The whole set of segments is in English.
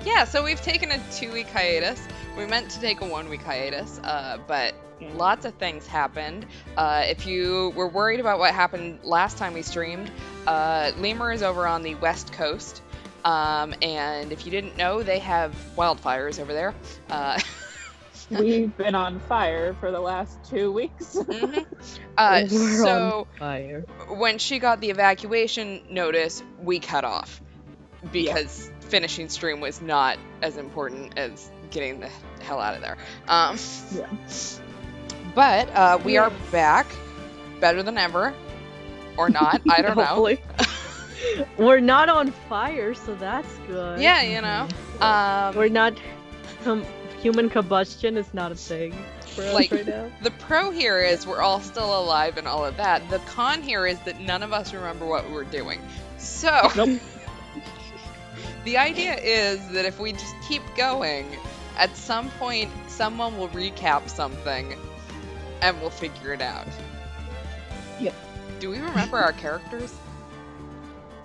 Yeah, so we've taken a 2-week hiatus. We meant to take a 1-week hiatus, but lots of things happened. If you were worried about what happened last time we streamed, Lemur is over on the west coast, and if you didn't know, they have wildfires over there. We've been on fire for the last 2 weeks. So Fire. when she got the evacuation notice, we cut off because finishing stream was not as important as getting the hell out of there. But we are back, better than ever, or not. I don't know. We're not on fire, so that's good. Yeah, you know. We're not. Human combustion is not a thing for us right now. The pro here is we're all still alive and all of that. The con here is that none of us remember what we were doing. So, the idea is that if we just keep going, at some point someone will recap something and we'll figure it out. Yep. Do we remember our characters?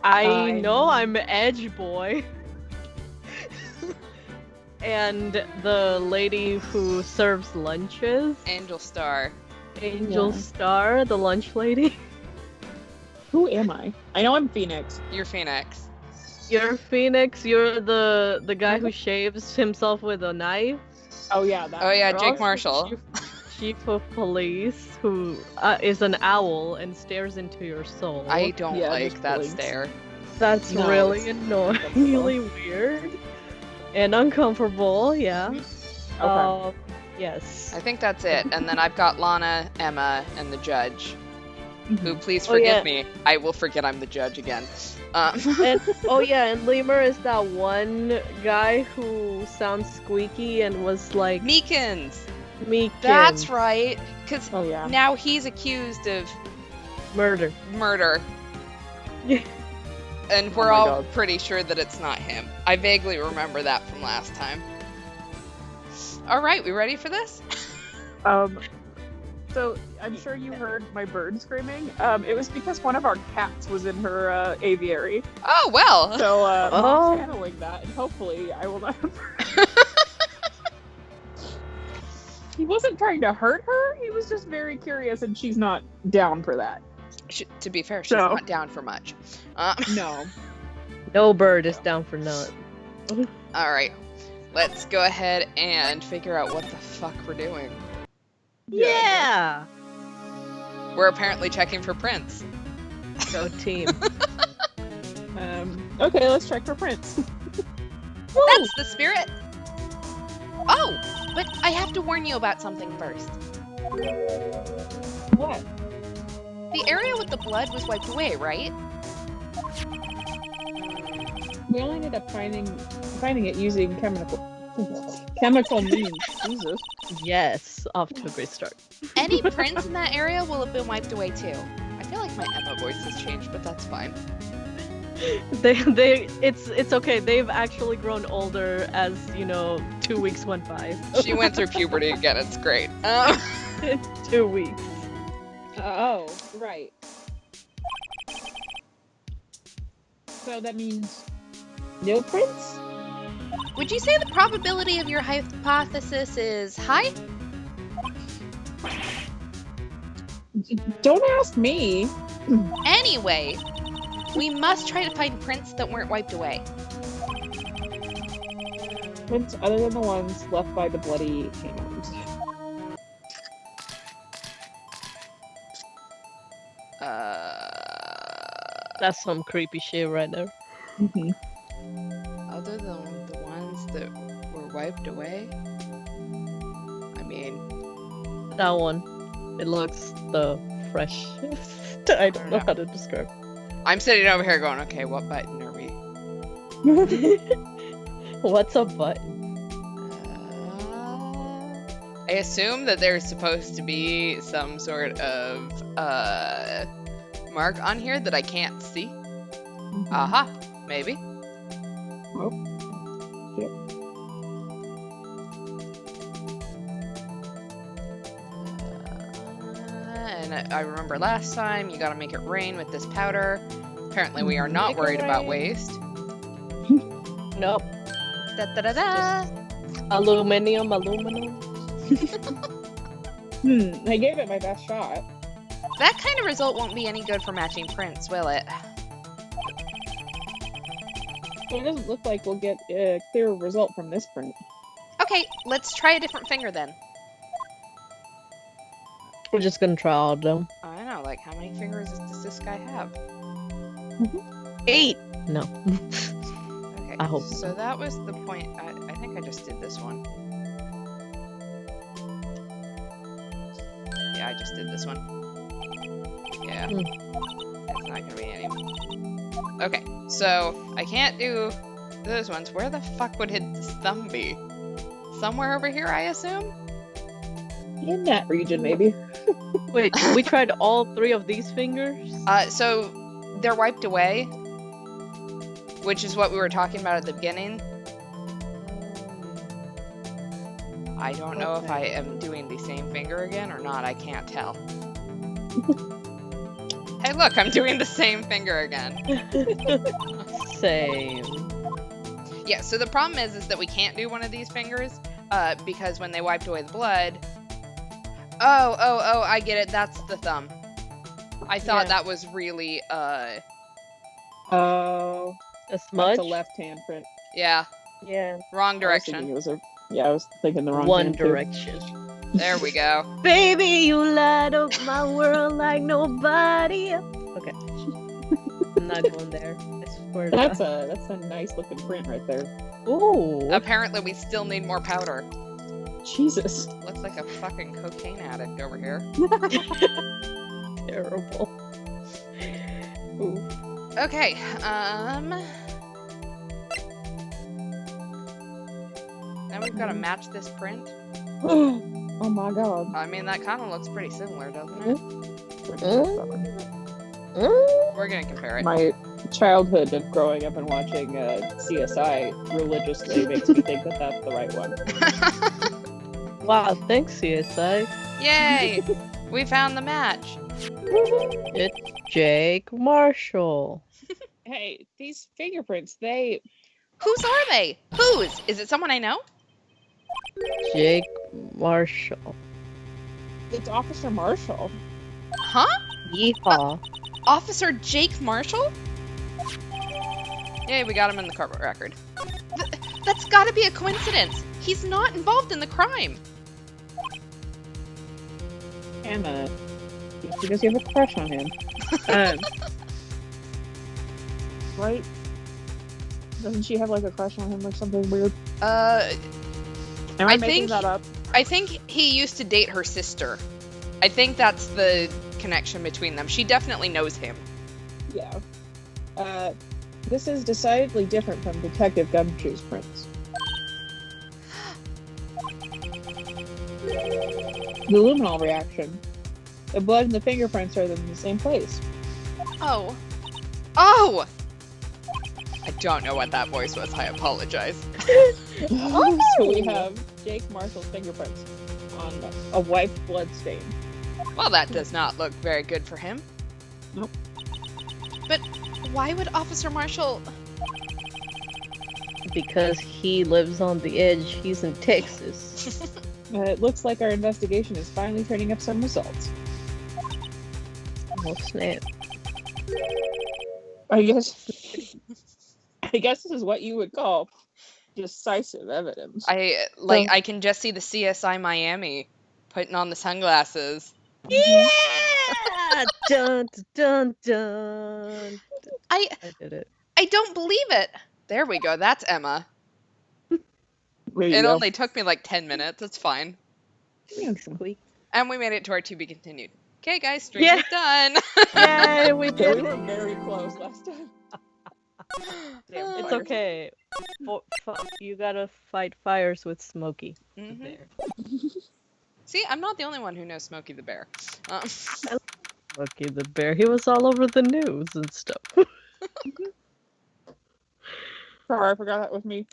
I know I'm Edge Boy. And the lady who serves lunches. Angel Star. Angel Star, the lunch lady. Who am I? I know I'm Phoenix. You're Phoenix. You're Phoenix. You're the guy who shaves himself with a knife. Oh yeah. Jake Marshall. Chief of police who is an owl and stares into your soul. I don't like that stare. That's really annoyingly weird. And uncomfortable, yeah. Okay. Yes. I think that's it. And then I've got Lana, Emma, and the judge. Who, please forgive me. I will forget I'm the judge again. And Lemur is that one guy who sounds squeaky and was like... Meekins! Meekins. That's right. Because now he's accused of... Murder. And we're all pretty sure that it's not him. I vaguely remember that from last time. Alright, we ready for this? So, I'm sure you heard my bird screaming. It was because one of our cats was in her aviary. Oh, well! So, I'm handling that, and hopefully I will not... He wasn't trying to hurt her, he was just very curious, and she's not down for that. To be fair, she's not down for much. No. No bird is down for none. Alright, let's go ahead and figure out what the fuck we're doing. Yeah! We're apparently checking for prints. Go team. Okay, let's check for prints. That's the spirit! Oh, but I have to warn you about something first. What? The area with the blood was wiped away, right? We only ended up finding it using chemical means. Jesus. Yes, off to a great start. Any prints in that area will have been wiped away too. I feel like my Emma voice has changed, but that's fine. It's okay. They've actually grown older as 2 weeks went by. She went through puberty again. It's great. 2 weeks. Oh, right. So that means no prints? Would you say the probability of your hypothesis is high? Don't ask me. Anyway, we must try to find prints that weren't wiped away. Prints other than the ones left by the bloody hand. That's some creepy shit right there. Other than the ones that were wiped away? I mean... That one. It looks the freshest. I don't know how to describe. I'm sitting over here going, okay, what button are we? What's a button? I assume that there's supposed to be some sort of mark on here that I can't see. Aha, maybe. Oh. Yep. And I remember last time you gotta make it rain with this powder. Apparently we are not worried about waste. Nope. Da da da da. Aluminum. I gave it my best shot. That kind of result won't be any good for matching prints, will it? Well, it doesn't look like we'll get a clear result from this print. Okay, let's try a different finger then. We're just gonna try all of them. I know, like, how many fingers does this guy have? 8! No. Okay, I hope so that was the point. I think I just did this one. Yeah, I just did this one. Yeah. It's not gonna be any. Okay, so I can't do those ones. Where the fuck would his thumb be? Somewhere over here, I assume? In that region, maybe. Wait, we tried all 3 of these fingers? So they're wiped away, which is what we were talking about at the beginning. I don't know if I am doing the same finger again or not. I can't tell. Hey, look, I'm doing the same finger again. Same. Yeah, so the problem is that we can't do one of these fingers because when they wiped away the blood... Oh, I get it. That's the thumb. I thought that was really, Oh. A smudge? That's a left-hand print. Yeah. Yeah. Wrong direction. I was thinking the wrong One hand, too. direction. There we go. Baby, you light up my world like nobody. Okay. I'm not going there. I swear to That's God. a nice looking print right there. Ooh. Apparently, we still need more powder. Jesus. Looks like a fucking cocaine addict over here. Terrible. Ooh. Okay, now we've got to match this print. Oh my god. I mean, that kind of looks pretty similar, doesn't it? We're gonna compare it. My childhood of growing up and watching CSI religiously makes me think that that's the right one. Wow, thanks, CSI. Yay! We found the match. It's Jake Marshall. Hey, these fingerprints, they... Whose are they? Whose? Is it someone I know? Jake Marshall. It's Officer Marshall. Huh? Yeehaw. Officer Jake Marshall? Yay, we got him in the court record. That's gotta be a coincidence. He's not involved in the crime. Emma, because you have a crush on him. Right? Doesn't she have like a crush on him or something weird? Am I making that up? I think he used to date her sister. I think that's the connection between them. She definitely knows him. Yeah. This is decidedly different from Detective Gumshoe's prints. The luminol reaction. The blood and the fingerprints are in the same place. Oh. Oh! I don't know what that voice was. I apologize. So we have Jake Marshall's fingerprints on a wiped blood stain. Well, that does not look very good for him. Nope. But why would Officer Marshall... Because he lives on the edge. He's in Texas. It looks like our investigation is finally turning up some results. Oh, snap. I guess this is what you would call decisive evidence. I can just see the CSI Miami putting on the sunglasses. Yeah! Dun, dun, dun. I did it. I don't believe it. There we go. That's Emma. It only took me like 10 minutes. It's fine. Squeak. And we made it to our to be continued. Okay, guys, stream is done. Yay, we Yeah, did we it. were very close last time. Damn It's fires. okay. You gotta fight fires with Smokey. Mhm. There. See, I'm not the only one who knows Smokey the Bear. Smokey the Bear. He was all over the news and stuff. Sorry, I forgot that was me.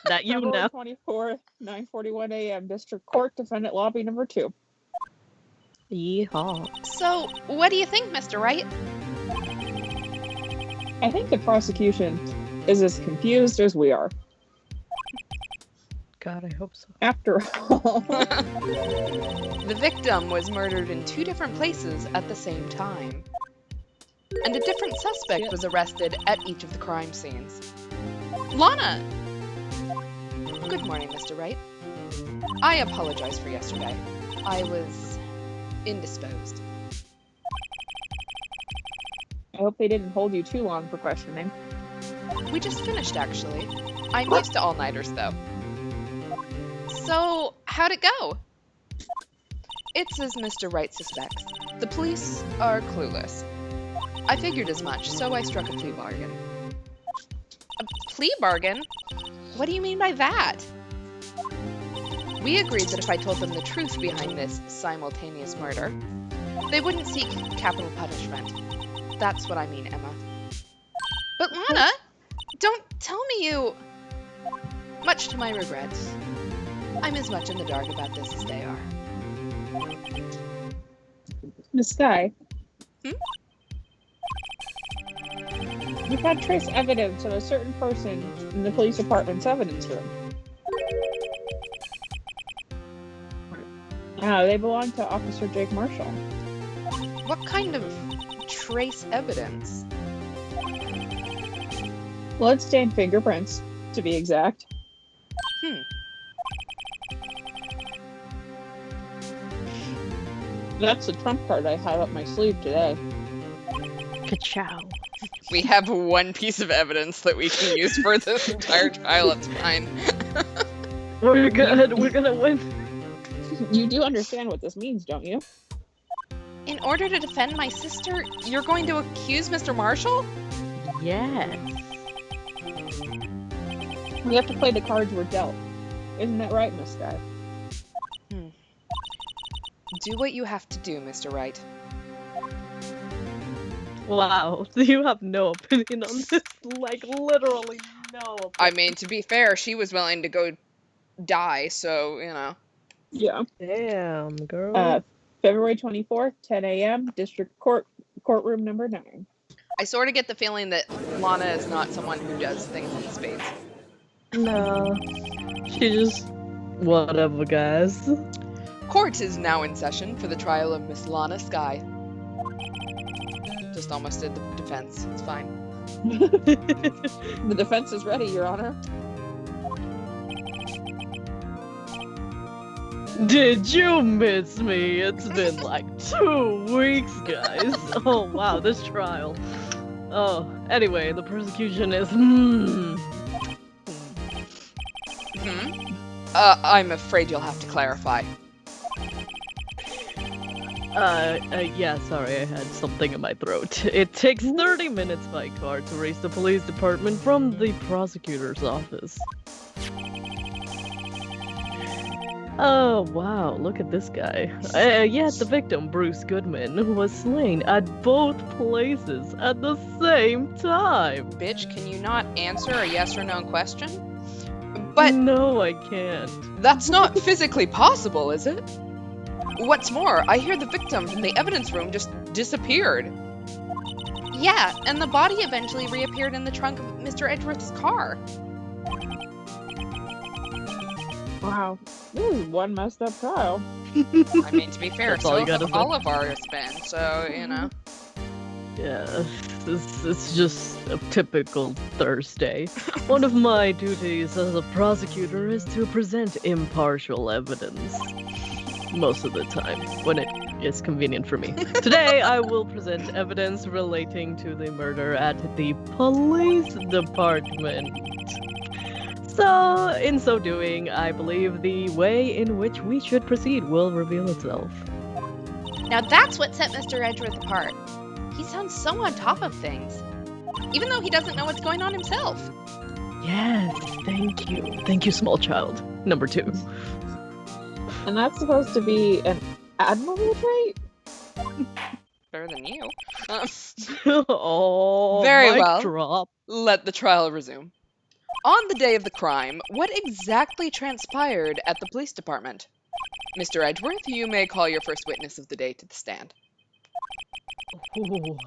That you February know. 24th, 9:41 a.m. District Court, Defendant Lobby number 2. Yeehaw. So, what do you think, Mr. Wright? I think the prosecution is as confused as we are. God, I hope so. After all. The victim was murdered in 2 different places at the same time. And a different suspect was arrested at each of the crime scenes. Lana! Good morning, Mr. Wright. I apologize for yesterday. I was indisposed. I hope they didn't hold you too long for questioning. We just finished, actually. I'm used to all-nighters, though. So, how'd it go? It's as Mr. Wright suspects. The police are clueless. I figured as much, so I struck a plea bargain. A plea bargain? What do you mean by that? We agreed that if I told them the truth behind this simultaneous murder, they wouldn't seek capital punishment. That's what I mean, Emma. But Lana, don't tell me you... Much to my regrets, I'm as much in the dark about this as they are. Miss Sky. Hmm? You've had trace evidence of a certain person in the police department's evidence room. They belong to Officer Jake Marshall. What kind of trace evidence? Bloodstained fingerprints, to be exact. That's the trump card I have up my sleeve today. Ka-chow. We have one piece of evidence that we can use for this entire trial. It's fine. We're good. We're gonna win. You do understand what this means, don't you? In order to defend my sister, you're going to accuse Mr. Marshall? Yes. We have to play the cards we're dealt. Isn't that right, Miss Sky? Do what you have to do, Mr. Wright. Wow. You have no opinion on this? Like, literally no opinion. I mean, to be fair, she was willing to go die, so, you know. Yeah. Damn, girl. February 24th, 10 a.m., District Court, courtroom number 9. I sort of get the feeling that Lana is not someone who does things in spades. No. She just... Whatever, guys. Court is now in session for the trial of Miss Lana Sky. Just almost did the defense. It's fine. The defense is ready, Your Honor. Did you miss me? It's been like 2 weeks, guys. Oh, wow, this trial. Oh, anyway, the prosecution is... I'm afraid you'll have to clarify. Yeah, sorry, I had something in my throat. It takes 30 minutes by car to race the police department from the prosecutor's office. Oh, wow, look at this guy. Yet the victim, Bruce Goodman, was slain at both places at the same time. Bitch, can you not answer a yes or no question? But no, I can't. That's not physically possible, is it? What's more, I hear the victim from the evidence room just disappeared. Yeah, and the body eventually reappeared in the trunk of Mr. Edgeworth's car. Wow, this is one messed up trial. I mean, to be fair, That's all so you gotta have all of ours been, so, you know. Yeah, it's just a typical Thursday. One of my duties as a prosecutor is to present impartial evidence. Most of the time, when it is convenient for me. Today, I will present evidence relating to the murder at the police department. So, in so doing, I believe the way in which we should proceed will reveal itself. Now that's what set Mr. Edgeworth apart. He sounds so on top of things, even though he doesn't know what's going on himself. Yes, thank you. Thank you, small child. Number 2. And that's supposed to be an admirable trait? Better than you. Oh, Very mic well. drop. Let the trial resume. On the day of the crime, what exactly transpired at the police department? Mr. Edgeworth, you may call your first witness of the day to the stand. Ooh,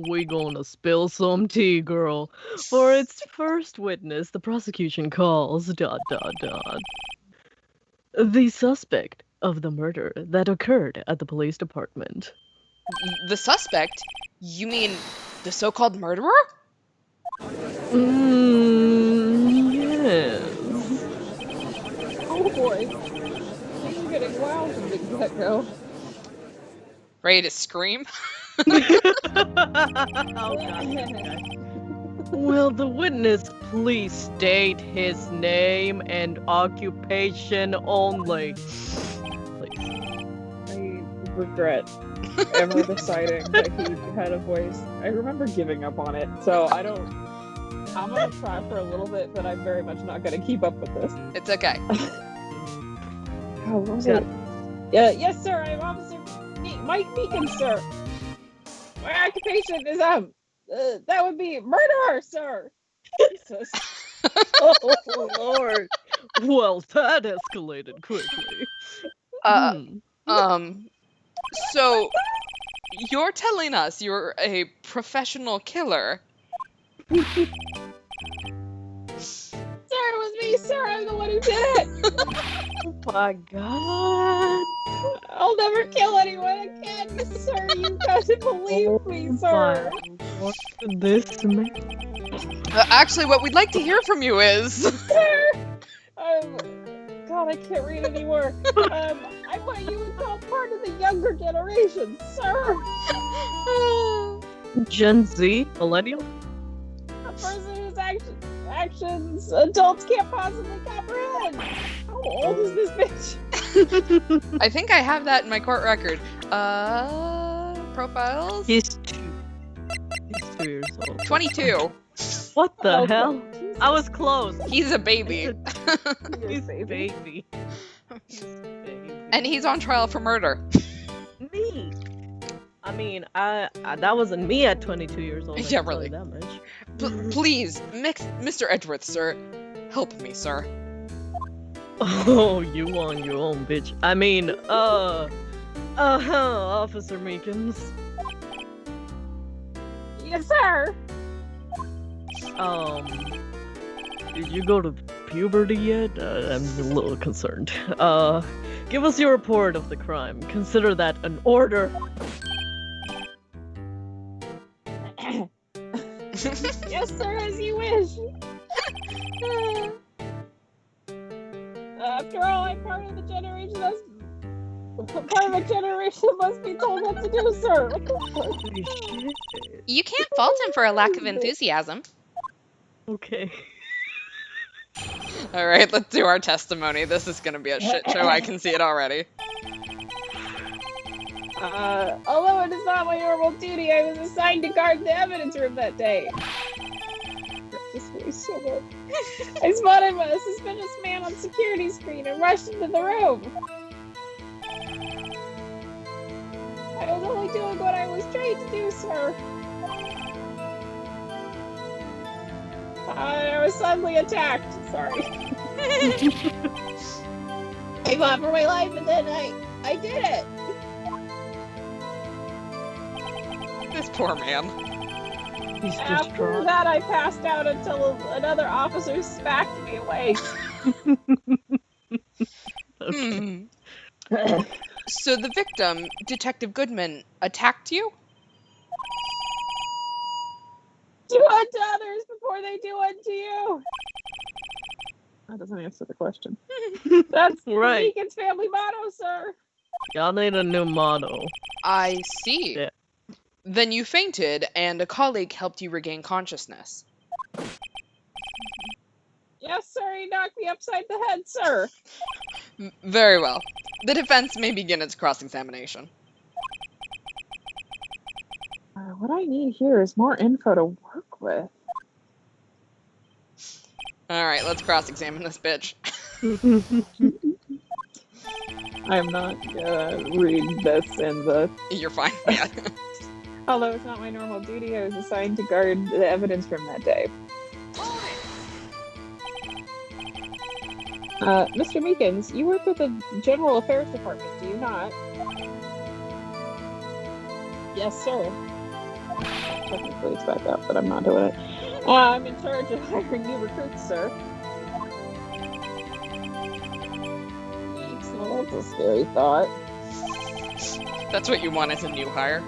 we gonna spill some tea, girl. For its first witness, the prosecution calls... ... The suspect of the murder that occurred at the police department. The suspect? You mean the so-called murderer? Yes. Oh boy. Things are getting wild from the get-go. Ready to scream? Oh, God. Will the witness please state his name and occupation only? Please. I regret ever deciding that he had a voice. I remember giving up on it, so I'm gonna try for a little bit, but I'm very much not gonna keep up with this. It's okay. Oh, what was it? Yes, sir. I'm Officer Mike Meekins, sir. My occupation is that would be murderer, sir. Jesus. Oh, Lord. Well, that escalated quickly. So you're telling us you're a professional killer? Sir, it was me, sir. I'm the one who did it. Oh my God. I'll never kill anyone again, sir. You gotta believe me, sir. This man. Actually, what we'd like to hear from you is... Sir! God, I can't read anymore. I'm what you would call part of the younger generation, sir. Gen Z? Millennial? A person whose actions adults can't possibly comprehend. How old is this bitch? I think I have that in my court record. Profiles? He's 2 years old. 22. What the Okay. hell? I was close. He's a baby. He's baby. And he's on trial for murder. Me. I mean, I that wasn't me at 22 years old. I Yeah, can tell really. you That much. Please, Mr. Edgeworth, sir. Help me, sir. Oh, you on your own, bitch. I mean, Officer Meekins. Yes, sir. Did you go to puberty yet? I'm a little concerned. Give us your report of the crime. Consider that an order. Yes, sir, as you wish. After all, I'm part of the generation that's part of a generation must be told what to do, sir. What the fuck? Holy shit. You can't fault him for a lack of enthusiasm. Okay. Alright, let's do our testimony. This is gonna be a shit show, I can see it already. Although it is not my normal duty, I was assigned to guard the evidence room that day. This voice so much. I spotted a suspicious man on security screen and rushed into the room. I was only doing what I was trained to do, sir. I was suddenly attacked. Sorry. I fought for my life, and then I did it. This poor man. He's just After drunk. that, I passed out until another officer smacked me awake. Okay. So the victim, Detective Goodman, attacked you? Do unto others before they do unto you. That doesn't answer the question. That's Right. Meekins' family motto, sir. Y'all need a new motto. I see. Yeah. Then you fainted, and a colleague helped you regain consciousness. Yes, sir. He knocked me upside the head, sir. Very well. The defense may begin its cross-examination. What I need here is more info to work with. Alright, let's cross-examine this bitch. I'm not gonna read this in the... You're fine, yeah. Although it's not my normal duty, I was assigned to guard the evidence room that day. Mr. Meekins, you work with the General Affairs Department, do you not? Yes, sir. Technically it's back up, but I'm not doing it. I'm in charge of hiring new recruits, sir. That's a scary thought. That's what you want as a new hire.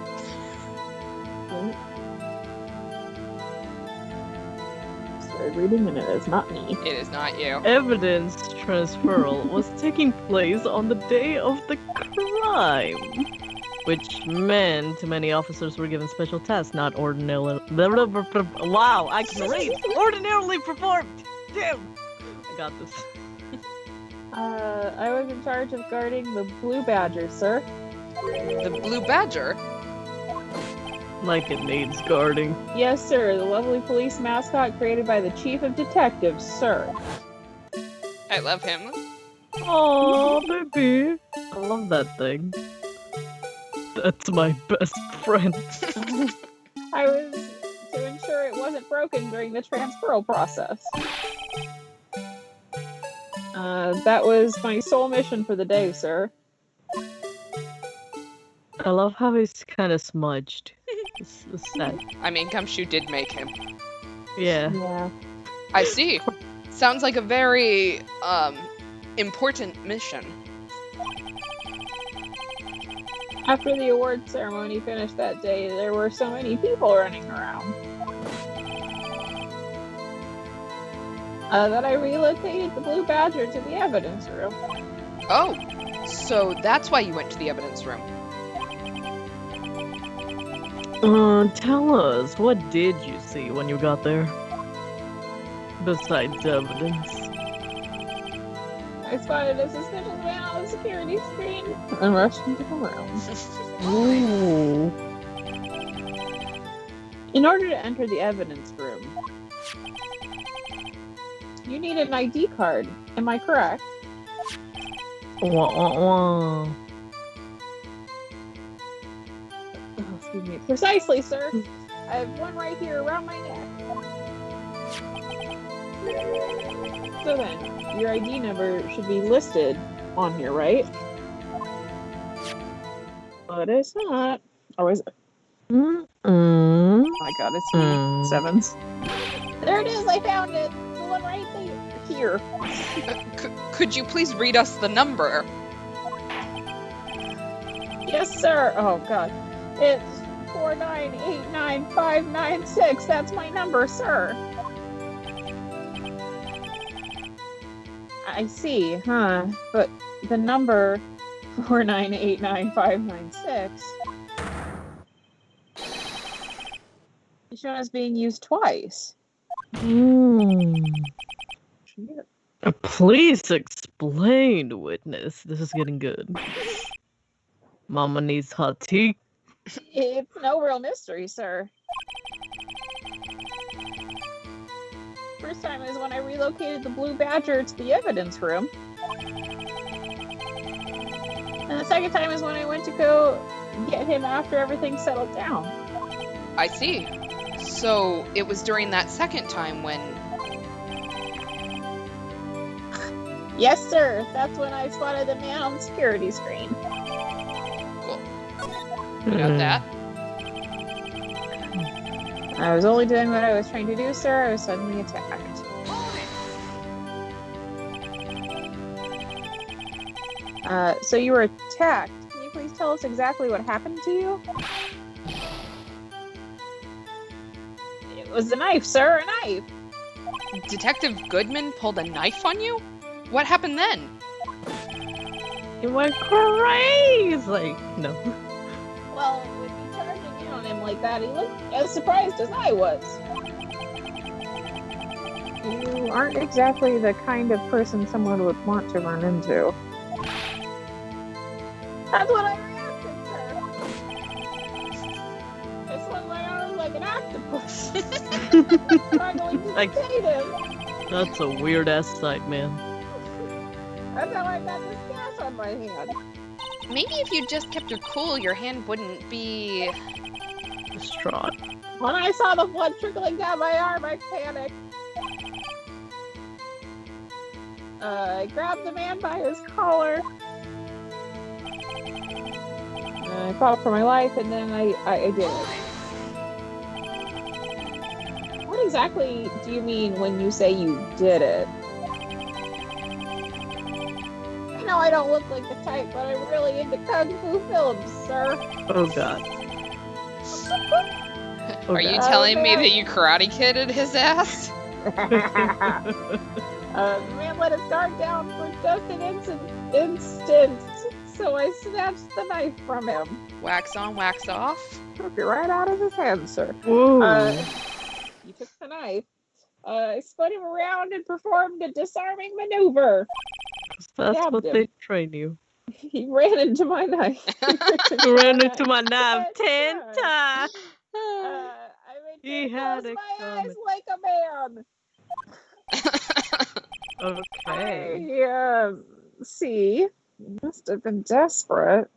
Started reading, and it is not me. It is not you. Evidence transferal was taking place on the day of the crime, which meant many officers were given special tasks not ordinarily. Wow, I can read. Ordinarily performed. Damn, I got this. I was in charge of guarding the Blue Badger, sir. The Blue Badger? Like it needs guarding. Yes, sir. The lovely police mascot created by the chief of detectives, sir. I love him. Oh, baby. I love that thing. That's my best friend. I was to ensure it wasn't broken during the transferal process. That was my sole mission for the day, sir. I love how he's kind of smudged. It's sad. I mean, Gumshoe did make him. Yeah. Yeah. I see. Sounds like a very, important mission. After the award ceremony finished that day, there were so many people running around. That I relocated the Blue Badger to the evidence room. Oh, so that's why you went to the evidence room. Tell us, what did you see when you got there? Besides evidence. I spotted a suspicious man on the security screen and rushed into the room. Ooh. In order to enter the evidence room, you need an ID card. Am I correct? Wah. Oh, excuse me. Precisely, sir. I have one right here around my neck. So then, your ID number should be listed on here, right? But it's not. Or is it? Mm-mm. Oh my god, it's sevens. There it is, I found it! The one right here. Could you please read us the number? Yes, sir. Oh god. It's 4989596. That's my number, sir. I see, huh? But the number 4989596 is shown as being used twice. Please explain, witness. This is getting good. Mama needs hot tea. It's no real mystery, sir. First time is when I relocated the Blue Badger to the evidence room. And the second time is when I went to go get him after everything settled down. I see. So it was during that second time when... Yes, sir. That's when I spotted the man on the security screen. Cool. You got that? I was only doing what I was trying to do, sir. I was suddenly attacked. So you were attacked. Can you please tell us exactly what happened to you? It was a knife, sir. A knife. Detective Goodman pulled a knife on you? What happened then? It went crazy. No. Well, with you charging in on him like that, he looked as surprised as I was. You aren't exactly the kind of person someone would want to run into. That's what I reacted, sir. I swung my arm like an octopus. Struggling to Like- detain him. That's a weird ass sight, man. That's how I got this gash on my hand. Maybe if you just kept your cool, your hand wouldn't be... Distraught. When I saw the blood trickling down my arm, I panicked. I grabbed the man by his collar. I fought for my life, and then I did it. What exactly do you mean when you say you did it? know I don't look like the type, but I'm really into kung fu films, sir. Oh god. Oh, Are you God. telling me man. that you Karate Kidded his ass? The man let his guard down for just an instant, so I snatched the knife from him. Wax on, wax off. Took it right out of his hand, sir. Whoa. He took the knife. I spun him around and performed a disarming maneuver. That's stabbed what him. they train you. He ran into my knife. You ran into my knife 10 times. times. I made He sure to had close it my coming. eyes like a man. Okay. See, he must have been desperate.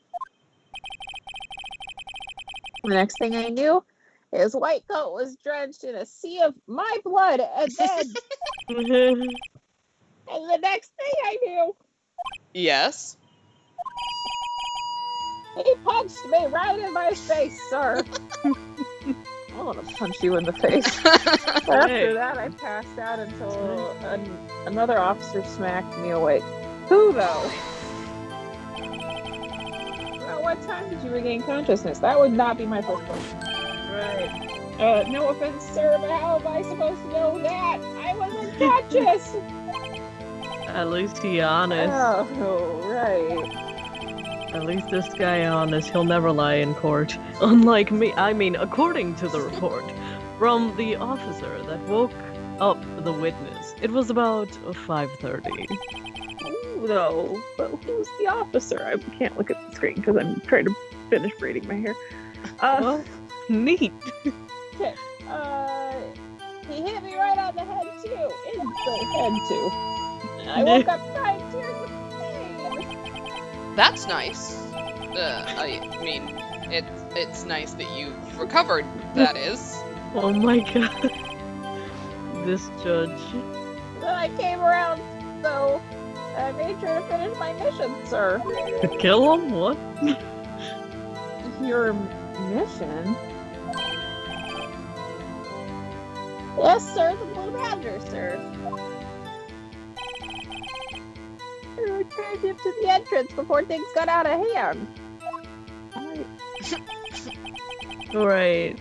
The next thing I knew, his white coat was drenched in a sea of my blood, and then, and the next thing I knew, Yes. he punched me right in my face, sir. I want to punch you in the face. After that, I passed out until another officer smacked me awake. Who, though? Well, what time did you regain consciousness? That would not be my first question. Right. No offense, sir, but how am I supposed to know that? I was unconscious! At least he honest. Oh, right. At least this guy honest. He'll never lie in court. Unlike me, I mean, according to the report from the officer that woke up the witness, it was about 5:30. Ooh, though. But who's the officer? I can't look at the screen because I'm trying to finish braiding my hair. Well, neat. Okay. He hit me right on the head too. In the head too. I woke up crying tears of pain. That's nice. I mean, it's nice that you recovered, that is. Oh my god. This judge. Then I came around, though. I made sure to finish my mission, sir. To kill him? What? Your mission? Yes, sir, the Blue Badger, sir. I returned him to the entrance before things got out of hand. Right.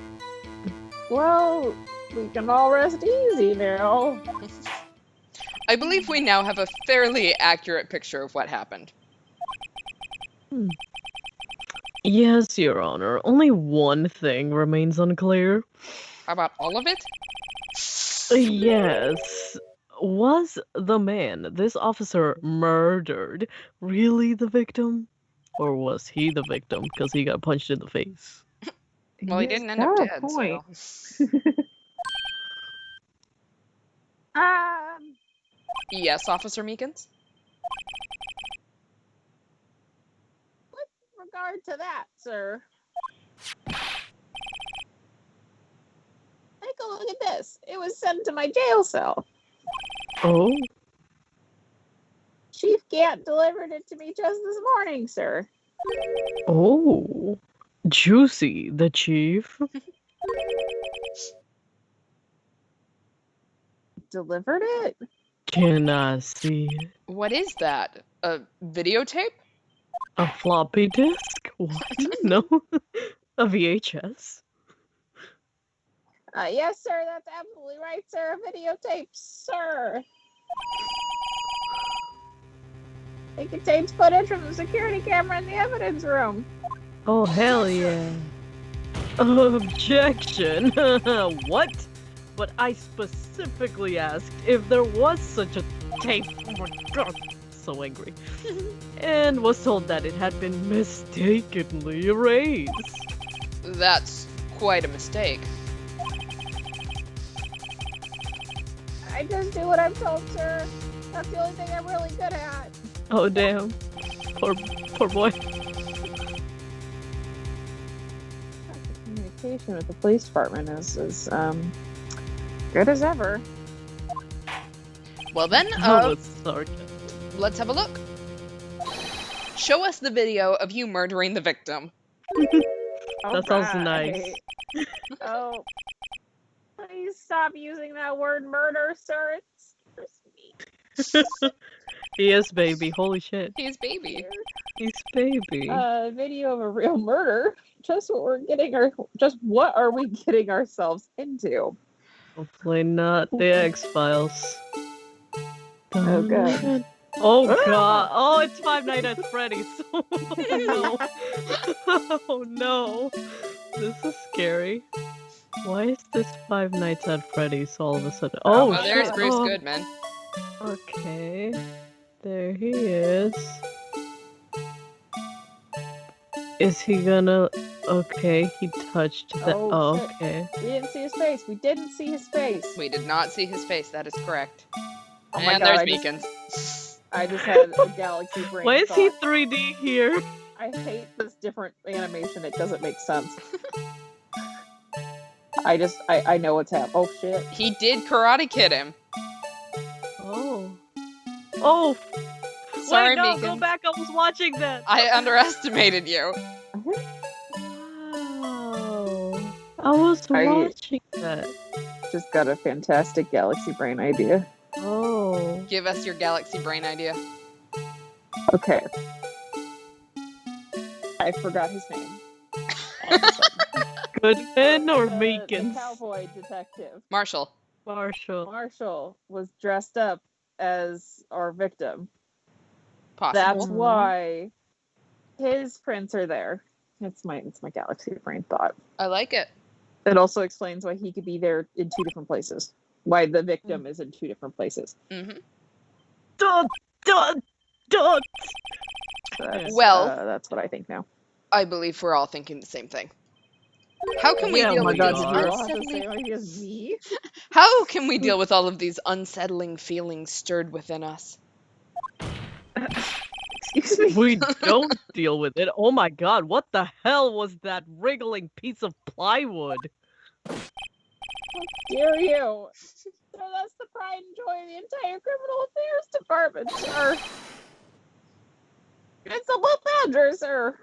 Well, we can all rest easy now. I believe we now have a fairly accurate picture of what happened. Yes, Your Honor. Only one thing remains unclear. How about all of it? Yes. Was the man this officer murdered really the victim? Or was he the victim because he got punched in the face? Well, he didn't end up dead, so... Yes, Officer Meekins? With regard to that, sir, take a look at this. It was sent to my jail cell. Oh? Chief Gant delivered it to me just this morning, sir. Oh. Juicy, the chief. Delivered it? Can I see it? What is that? A videotape? A floppy disk? What? No. A VHS? Yes, sir, that's absolutely right, sir. A videotape, sir. It contains footage from the security camera in the evidence room. Oh, hell yeah. Objection. What? But I specifically asked if there was such a tape. Oh my god, so angry. And was told that it had been mistakenly erased. That's quite a mistake. I just do what I'm told, sir. That's the only thing I'm really good at. Oh damn. Poor boy. Communication with the police department is good as ever. Well then, let's have a look. Show us the video of you murdering the victim. That sounds nice. Oh, please stop using that word murder, sir. It's me. He is baby. Holy shit. He's baby. He's baby. Video of a real murder. Just what are we getting ourselves into? Hopefully not the X-Files. Oh, God. Oh god. Oh, it's Five Nights at Freddy's. Oh no. Oh no. This is scary. Why is this Five Nights at Freddy's all of a sudden? Oh, Oh, there's shit. Bruce Oh, Goodman. okay. There he is. Is he gonna... Okay, he touched the... Oh, Oh, shit. okay. We didn't see his face. We didn't see his face. We did not see his face. That is correct. Oh my And God, there's I Beacons. just had a galaxy brain. Why is he thought. 3D here? I hate this different animation. It doesn't make sense. I know what's happening. Oh shit. He did Karate Kid him. Oh. Oh! Sorry, Wait, no, Beacons. go back. I was watching that. I underestimated you. Wow. I was watching that. Just got a fantastic galaxy brain idea. Oh. Give us your galaxy brain idea. Okay. I forgot his name. All of a sudden. Goodman or The Meekins? cowboy detective. Marshall. Marshall. Marshall was dressed up as our victim. Possible. That's why his prints are there. It's my galaxy brain thought. I like it. It also explains why he could be there in two different places. Why the victim is in two different places. Mm-hmm. Dun, dun, dun. Well- that's what I think now. I believe we're all thinking the same thing. How can we Yeah, deal oh my with God, these did you all have the unsettling... same idea as me? How can we deal with all of these unsettling feelings stirred within us? Excuse me. We don't deal with it. Oh my god, what the hell was that wriggling piece of plywood? How dare you? So that's the pride and joy of the entire criminal affairs department, sir. It's a little badger, sir.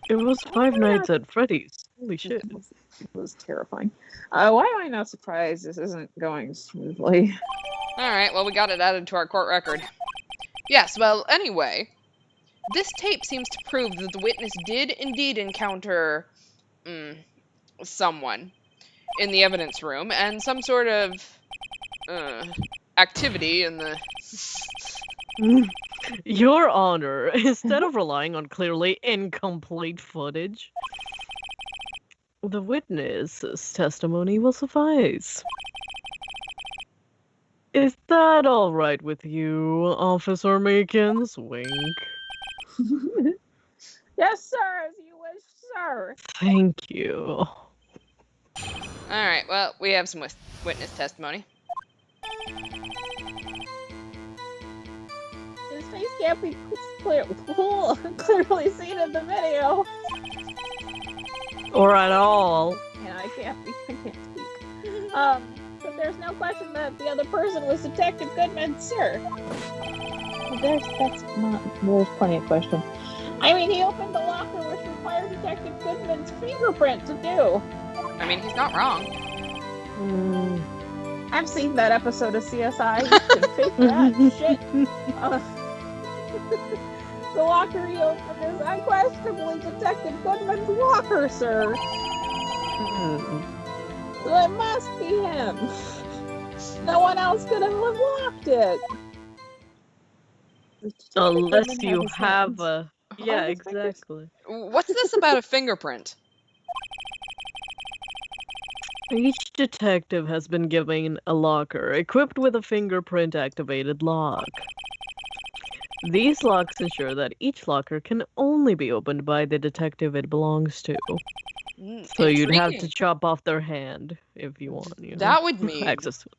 It was Five Nights at Freddy's. Holy shit. It was terrifying. Why am I not surprised this isn't going smoothly? Alright, well, we got it added to our court record. Yes, well, anyway. This tape seems to prove that the witness did indeed encounter... someone in the evidence room, and some sort of... activity in the... Your Honor, instead of relying on clearly incomplete footage, the witness's testimony will suffice. Is that all right with you, Officer Meekins? Wink. Yes, sir, as you wish, sir. Thank you. Alright, well, we have some witness testimony. His face can't be clearly seen in the video. Or at all. And I can't speak. But there's no question that the other person was Detective Goodman, sir. There's plenty of questions. I mean, he opened the locker, which required Detective Goodman's fingerprint to do. I mean, he's not wrong. I've seen that episode of CSI. You can fake that shit. The locker he opened is unquestionably Detective Goodman's locker, sir. So it must be him. No one else could have locked it. Unless you have a... Yeah, exactly. What's this about a fingerprint? Each detective has been given a locker equipped with a fingerprint-activated lock. These locks ensure that each locker can only be opened by the detective it belongs to. So you'd have to chop off their hand if you want. You know, that would mean access to it.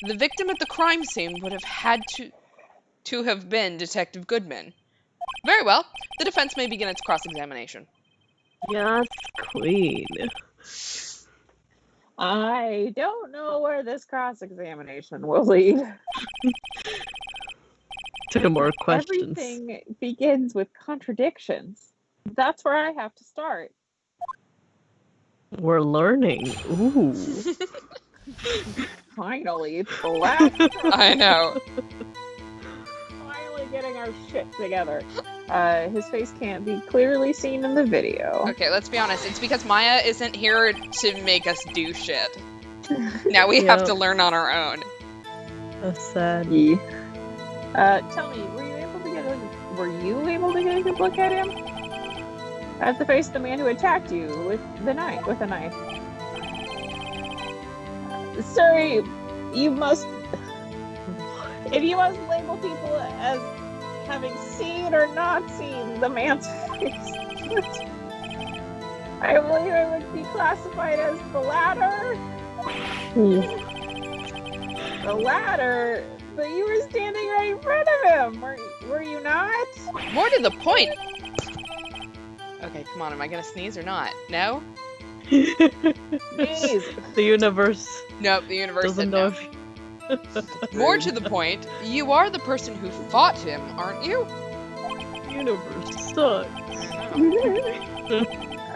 the victim at the crime scene would have had to have been Detective Goodman. Very well. The defense may begin its cross-examination. Yes, Queen. I don't know where this cross-examination will lead. Two more questions. Everything begins with contradictions. That's where I have to start. We're learning. Ooh. Finally, it's the last I know. finally getting our shit together. His face can't be clearly seen in the video. Okay, let's be honest. It's because Maya isn't here to make us do shit. Now we have to learn on our own. That's sad. Tell me, were you able to get a good look at him? I have to face the man who attacked you with a knife. Sir, you must. If you must label people as having seen or not seen the man's face, I believe it would be classified as the latter. The latter, but you were standing right in front of him. Were you not? More to the point. Okay, come on. Am I gonna sneeze or not? No? Sneeze. The universe Nope, the universe doesn't said know no. if More to the point, you are the person who fought him, aren't you? the universe sucks.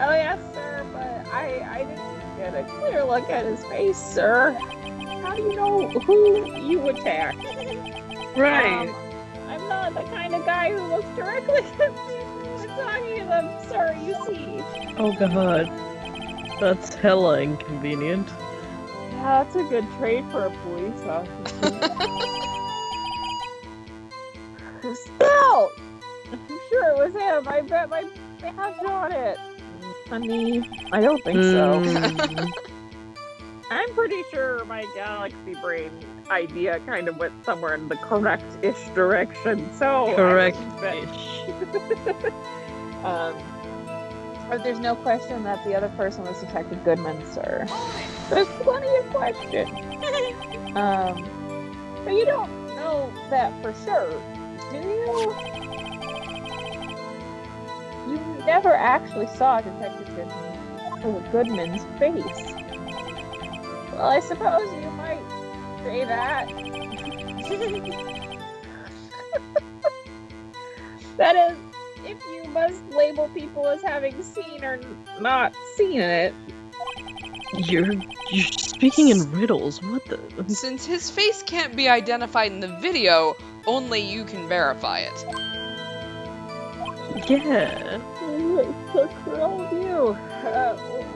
Oh yes, sir, but I didn't get a clear look at his face, sir. How do you know who you attacked? Right. I'm not the kind of guy who looks directly at people when talking to them, sir, you see. Oh god. That's hella inconvenient. Yeah, that's a good trade for a police officer. Still, I'm sure it was him. I bet my badge on it. Honey, I don't think so. I'm pretty sure my galaxy brain idea kind of went somewhere in the correct-ish direction. So Correct-ish. But there's no question that the other person was Detective Goodman, sir. There's plenty of questions. But you don't know that for sure, do you? You never actually saw Detective Goodman's face. Well, I suppose you might say that. That is, if you must label people as having seen or not seen it. You're speaking in riddles. What the? Since his face can't be identified in the video, only you can verify it. Yeah. It's so cruel of you.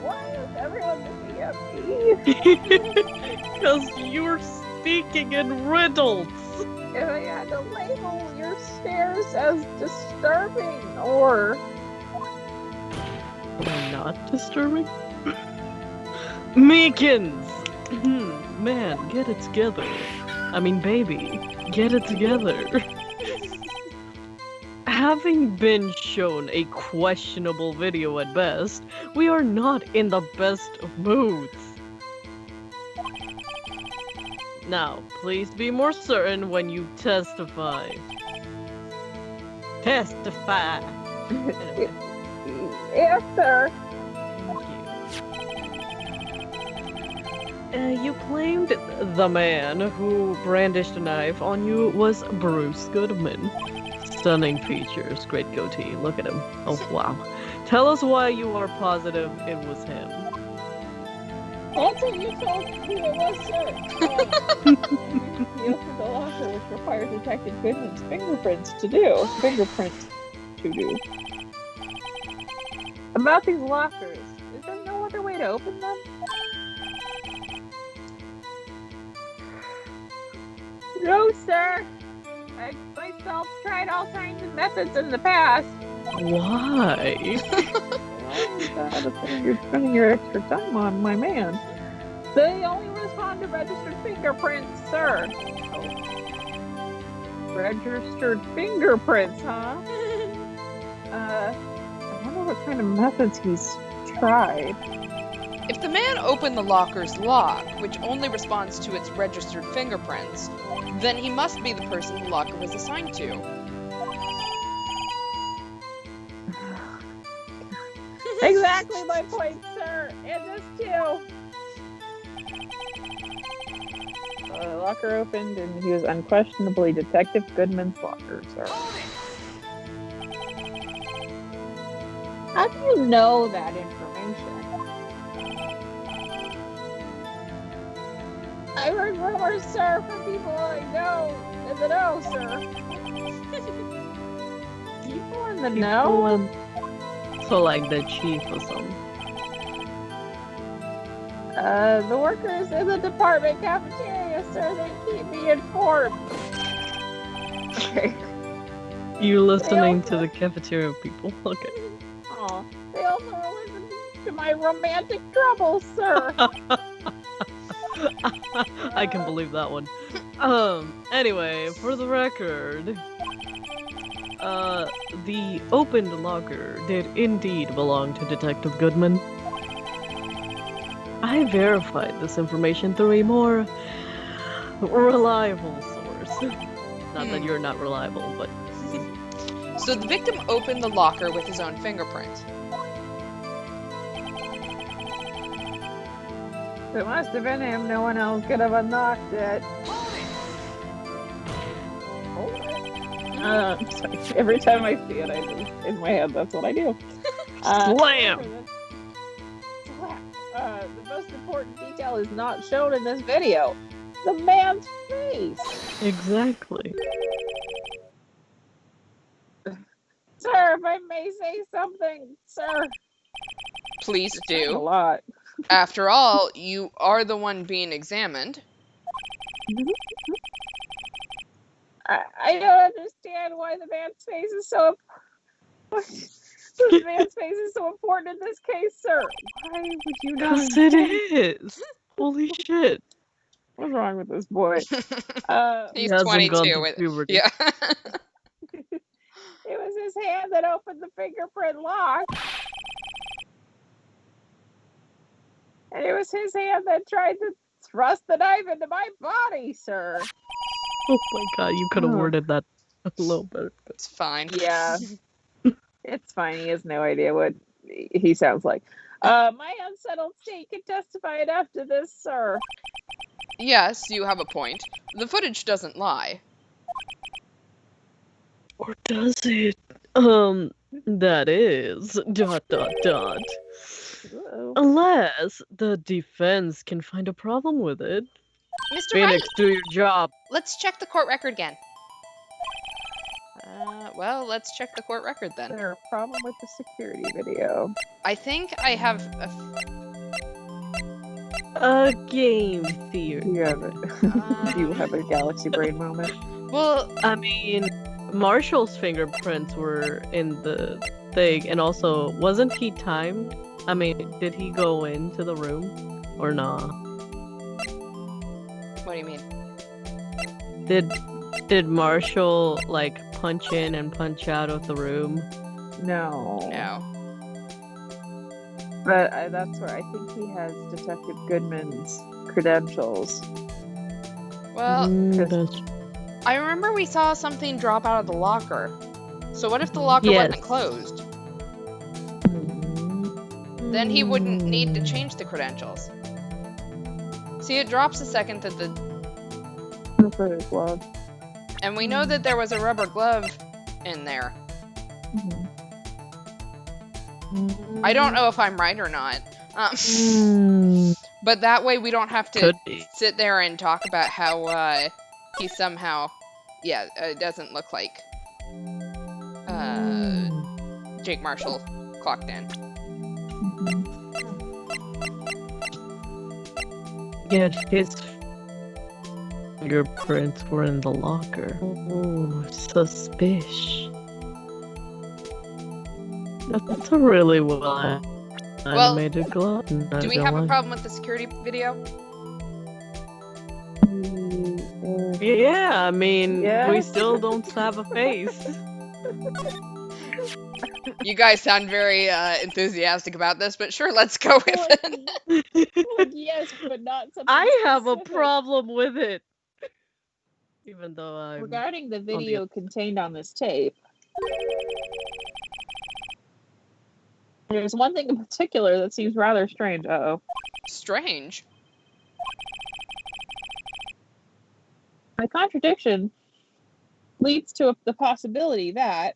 Why is everyone looking at me? Because you're speaking in riddles. If I had to label your stares as disturbing or... Am I not disturbing? Meekins! Man, get it together. I mean, baby, get it together. Having been shown a questionable video at best, we are not in the best of moods. Now, please be more certain when you testify. Testify! Anyway, Yes, sir. thank you. You claimed the man who brandished a knife on you was Bruce Goodman. Stunning features, great goatee. Look at him. Oh, wow. Tell us why you are positive it was him. That's what you told me it was, sir. You opened the locker, which required Detective Goodman's fingerprint to do. About these lockers, is there no other way to open them? No, sir. I myself tried all kinds of methods in the past. Why? You're spending your extra time on my man. They only respond to registered fingerprints, sir. Oh. Registered fingerprints, huh? I wonder what kind of methods he's tried. If the man opened the locker's lock, which only responds to its registered fingerprints, then he must be the person the locker was assigned to. Exactly my point, sir. And this too. The locker opened, and he was unquestionably Detective Goodman's locker, sir. How do you know that information? I heard rumors, sir, from people I know in the know, sir. People in the know? So like the chief or something. The workers in the department cafeteria, sir, they keep me informed. Okay. You listening to the cafeteria people? Okay. Aw, they also listen to my romantic troubles, sir. I can believe that one. Anyway, for the record, the opened locker did indeed belong to Detective Goodman. I verified this information through a more reliable source. Not that you're not reliable, but... So the victim opened the locker with his own fingerprint. It must have been him. No one else could have unlocked it. Sorry. Every time I see it, I just, in my head, that's what I do. Slam! The most important detail is not shown in this video. The man's face. Exactly. Sir, if I may say something, sir. Please A do. lot. After all, you are the one being examined. I don't understand why the man's face is so. The man's face is so important in this case, sir. Why would you not? Because it is! Holy shit. What's wrong with this boy? He's He hasn't 22. gone through puberty. Yeah. It was his hand that opened the fingerprint lock. And it was his hand that tried to thrust the knife into my body, sir. Oh my god, you could have worded that a little better. It's fine. Yeah. It's fine. He has no idea what he sounds like. My unsettled state can testify enough to this, sir. Yes, you have a point. The footage doesn't lie. Or does it? That is... ... Uh-oh. Unless the defense can find a problem with it. Mr. Phoenix, Wright, do your job. let's check the court record again. Well, let's check the court record Is then. there a problem with the security video? I think I have A game theory. You have it. You have a galaxy brain moment. Well, I mean, Marshall's fingerprints were in the thing, and also, wasn't he timed? I mean, did he go into the room? Or nah? what do you mean? Did Marshall, like, punch in and punch out of the room? No. No. But that's where I think he has Detective Goodman's credentials. Well, That's... I remember we saw something drop out of the locker. So what if the locker wasn't closed? Then he wouldn't need to change the credentials. See, it drops the second that the... glove. And we know that there was a rubber glove in there. I don't know if I'm right or not. But that way we don't have to Could be. sit there and talk about how he somehow... Yeah, it doesn't look like Jake Marshall clocked in. Yeah, his fingerprints were in the locker. Oh, suspicious. That's a really well animated glove. Do we have a problem with the security video? Yeah, I mean, we Yes. still don't have a face. You guys sound very enthusiastic about this, but sure, let's go with it. Like, yes, but not something I have a specific. problem with it. Even though I'm... Regarding the video contained on this tape, there's one thing in particular that seems rather strange. Uh-oh. Strange. The contradiction leads to the possibility that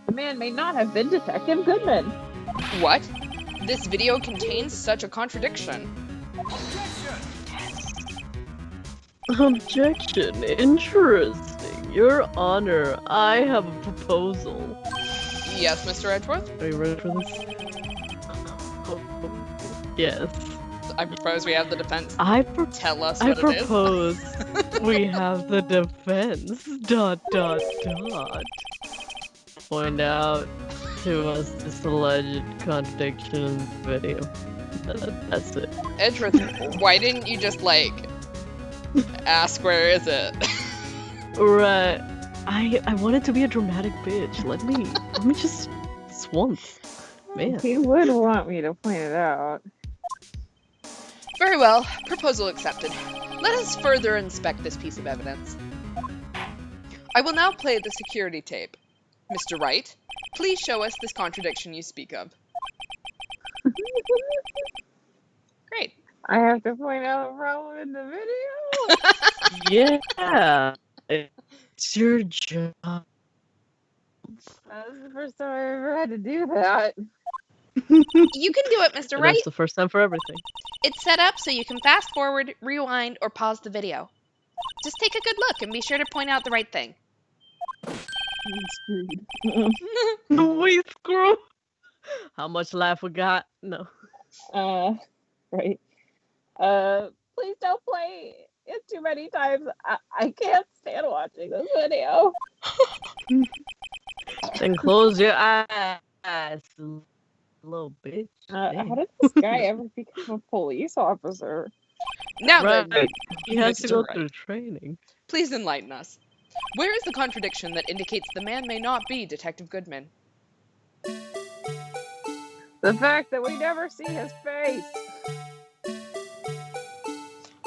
the man may not have been Detective Goodman. What? This video contains such a contradiction. Objection. Interesting. Your Honor, I have a proposal. Yes, Mr. Edgeworth? Are you ready for this? Yes. I propose we have the defense tell us I what it is. propose we have the defense ... point out to us this alleged contradiction in the video. That's it. Edgeworth, why didn't you just, like, ask where is it? Right. I wanted to be a dramatic bitch. Let me just once. Man. He would want me to point it out. Very well. Proposal accepted. Let us further inspect this piece of evidence. I will now play the security tape. Mr. Wright, please show us this contradiction you speak of. Great. I have to point out the problem in the video. Yeah. It's your job. That was the first time I ever had to do that. You can do it, Mr. Wright. That's the first time for everything. It's set up so you can fast forward, rewind, or pause the video. Just take a good look and be sure to point out the right thing. We screw. How much laugh we got? No. Right. Please don't play it too many times. I can't stand watching this video. Then close your eyes, little bitch. How did this guy ever become a police officer? Now Right. then, He has to Mr. go Wright, through training. please enlighten us. Where is the contradiction that indicates the man may not be Detective Goodman? The fact that we never see his face.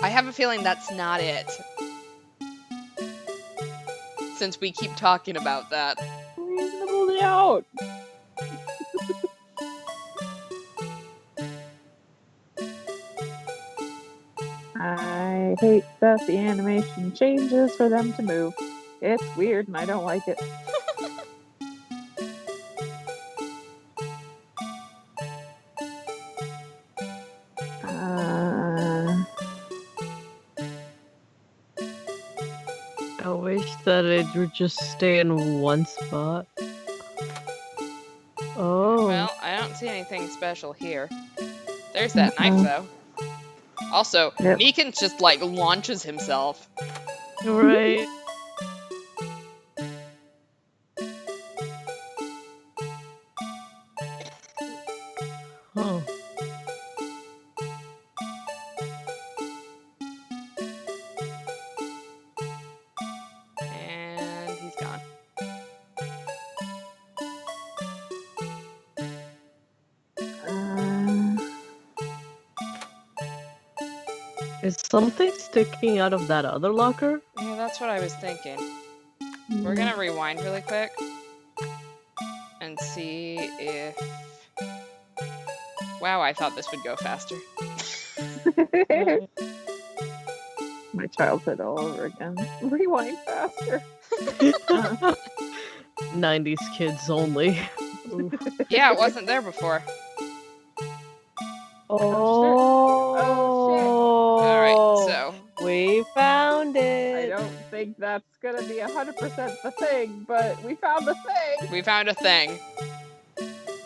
I have a feeling that's not it. Since we keep talking about that. Reasonable doubt. I hate that the animation changes for them to move. It's weird and I don't like it. I wish that it would just stay in one spot. Oh. Well, I don't see anything special here. There's that knife, though. Also, Yep. Meekin just, like, launches himself. Right. Huh. And he's gone. Is something sticking out of that other locker? Yeah, that's what I was thinking. We're gonna rewind really quick and see if... Wow, I thought this would go faster. My childhood all over again. Rewind faster. 90s kids only. Yeah, it wasn't there before. Oh Alright, so... we found I it. don't think that's gonna be 100% the thing, but we found the thing. We found a thing.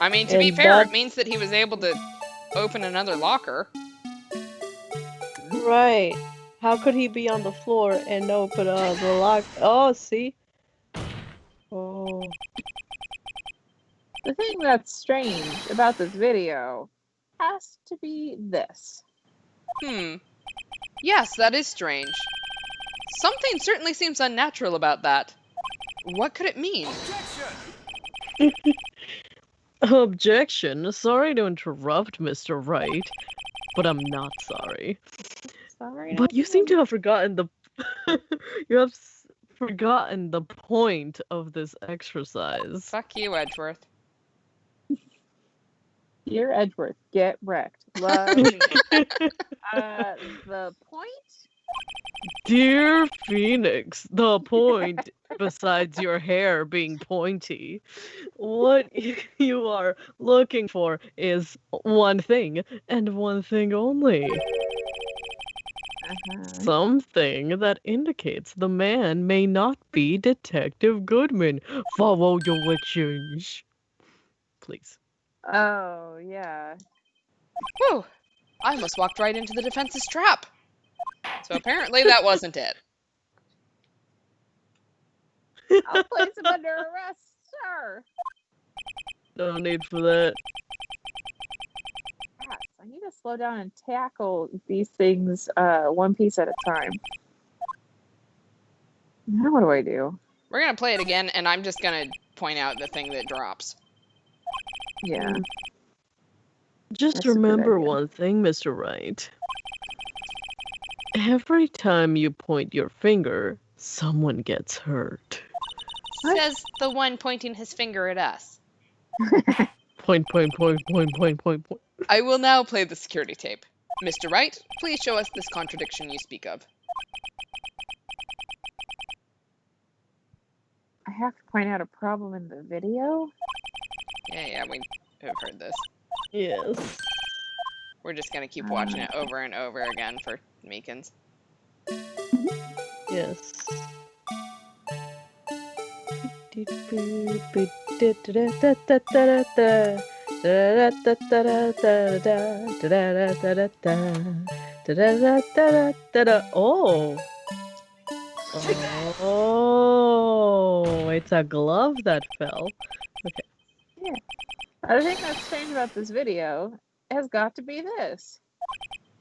I mean, to And be fair, that's- it means that he was able to open another locker. Right. How could he be on the floor and open the lock? Oh, see? Oh. The thing that's strange about this video has to be this. Yes, that is strange. Something certainly seems unnatural about that. What could it mean? Objection. Sorry to interrupt, Mr. Wright, but I'm not sorry. Sorry. But you seem to have forgotten the forgotten the point of this exercise. Fuck you, Edgeworth. Dear Edgeworth, get wrecked. Love me. The point? Dear Phoenix, the point, besides your hair being pointy, what you are looking for is one thing, and one thing only. something that indicates the man may not be Detective Goodman. Follow your wishes. Please. Oh, yeah. Whew! I almost walked right into the defense's trap. So apparently that wasn't it. I'll place him under arrest, sir. No need for that. Rats, I need to slow down and tackle these things one piece at a time. Now what do I do? We're gonna play it again, and I'm just gonna point out the thing that drops. Yeah. Just That's a good remember idea. one thing, Mr. Wright. Every time you point your finger, someone gets hurt. What? Says the one pointing his finger at us. Point, point, point, point, point, point, point. I will now play the security tape. Mr. Wright, please show us this contradiction you speak of. I have to point out a problem in the video? Yeah, we have heard this. Yes. We're just gonna keep watching it over and over again for Meekins. Yes. Oh. Oh, it's a glove that fell. Okay. Yeah. The thing that's strange about this video has got to be this.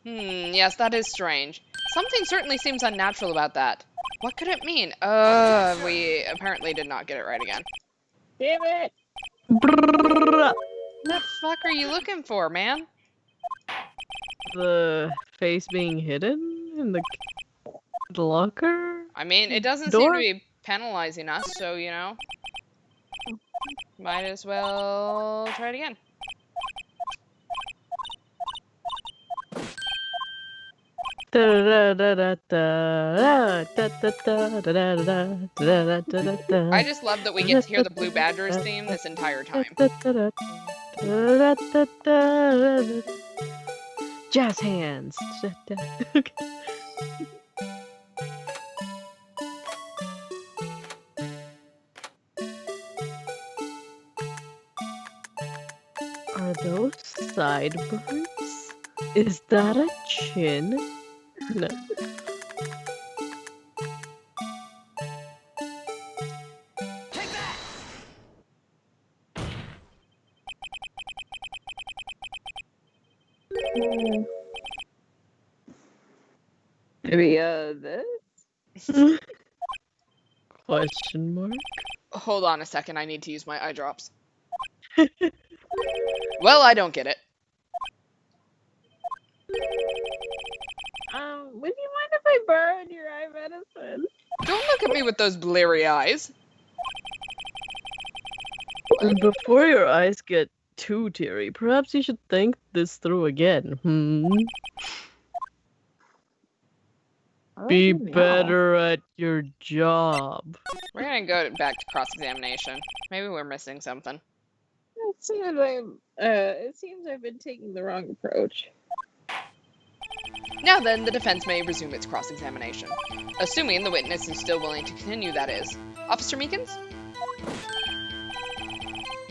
Yes, that is strange. Something certainly seems unnatural about that. What could it mean? We apparently did not get it right again. Damn it! What the fuck are you looking for, man? The face being hidden in the locker? I mean, it doesn't Door? seem to be penalizing us, so, you know. Might as well try it again. I just love that we get to hear the Blue Badgers theme this entire time. Jazz hands. Are those sideburns? Is that a chin? No. Maybe this? Question mark? Hold on a second, I need to use my eye drops. Well, I don't get it. Would you mind if I borrowed your eye medicine? Don't look at me with those bleary eyes. Before your eyes get too teary, perhaps you should think this through again. Be better at your job. We're gonna go back to cross-examination. Maybe we're missing something. It seems I've been taking the wrong approach. Now then, the defense may resume its cross-examination. Assuming the witness is still willing to continue, that is. Officer Meekins?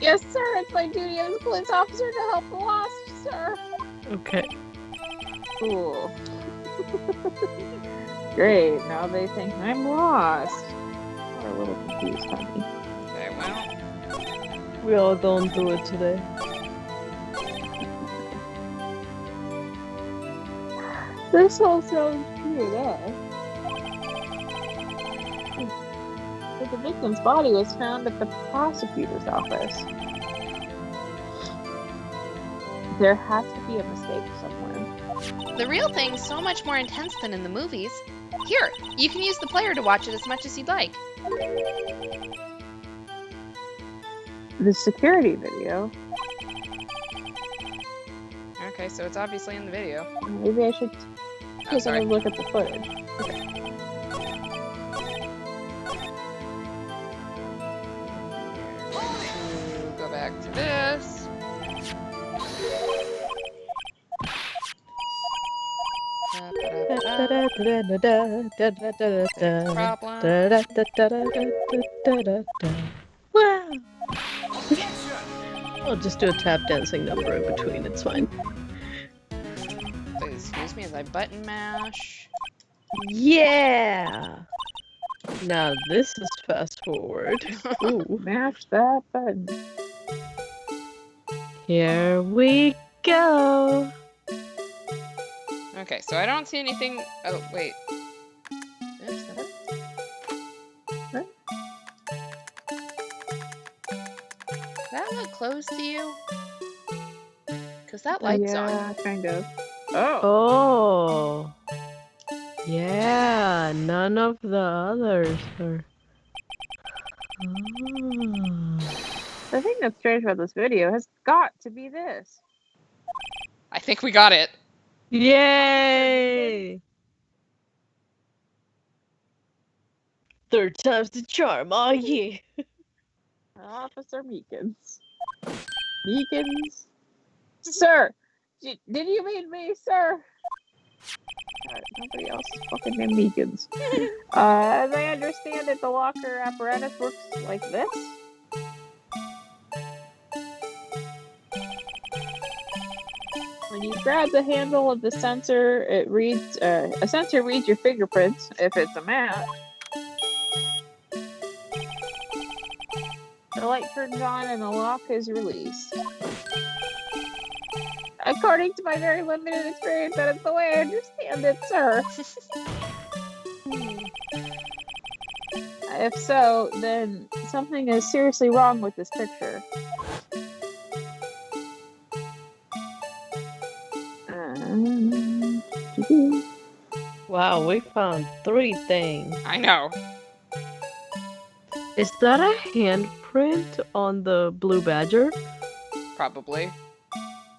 Yes, sir. It's my duty as a police officer to help the lost, sir. Okay. Cool. Great. Now they think I'm lost. They're a little confused, honey. Okay, well... We all don't do it today. This all sounds true enough. But the victim's body was found at the prosecutor's office. There has to be a mistake somewhere. The real thing's so much more intense than in the movies. Here, you can use the player to watch it as much as you'd like. The security video. Okay, so it's obviously in the video. Maybe I should Oh, take sorry. a look at the footage. Go back to this. Problem. Wow. I'll just do a tap dancing number in between, it's fine. Please excuse me as I button mash. Yeah! Now this is fast forward. Ooh. Mash that button. Here we go! Okay, so I don't see anything. Oh, wait. Oops, What? Does that look closed to you? Because that light's on. Yeah, kind of. Oh. Oh! Yeah, none of the others are. The thing that's strange about this video has got to be this. I think we got it. Yay! Third time's the charm, oh yeah! Officer Meekins. Meekins? Sir! Did you mean me, sir? Nobody else is fucking named Meekins. As I understand it, the locker apparatus works like this. When you grab the handle of the sensor, it reads, a sensor reads your fingerprints, if it's a match. The light turns on and the lock is released. According to my very limited experience, that is the way I understand it, sir. If so, then something is seriously wrong with this picture. Wow, we found 3 things. I know. Is that a handprint on the blue badger? Probably.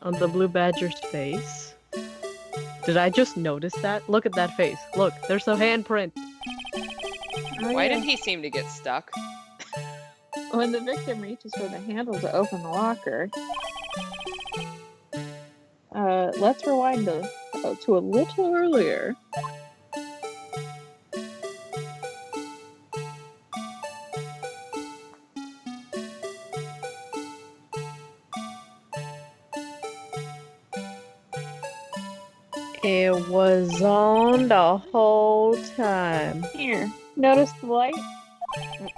On the blue badger's face? Did I just notice that? Look at that face. Look, there's a handprint. Oh, Why yeah. did he seem to get stuck? When the victim reaches for the handle to open the locker, let's rewind to a little earlier. It was on the whole time. Here, notice the light?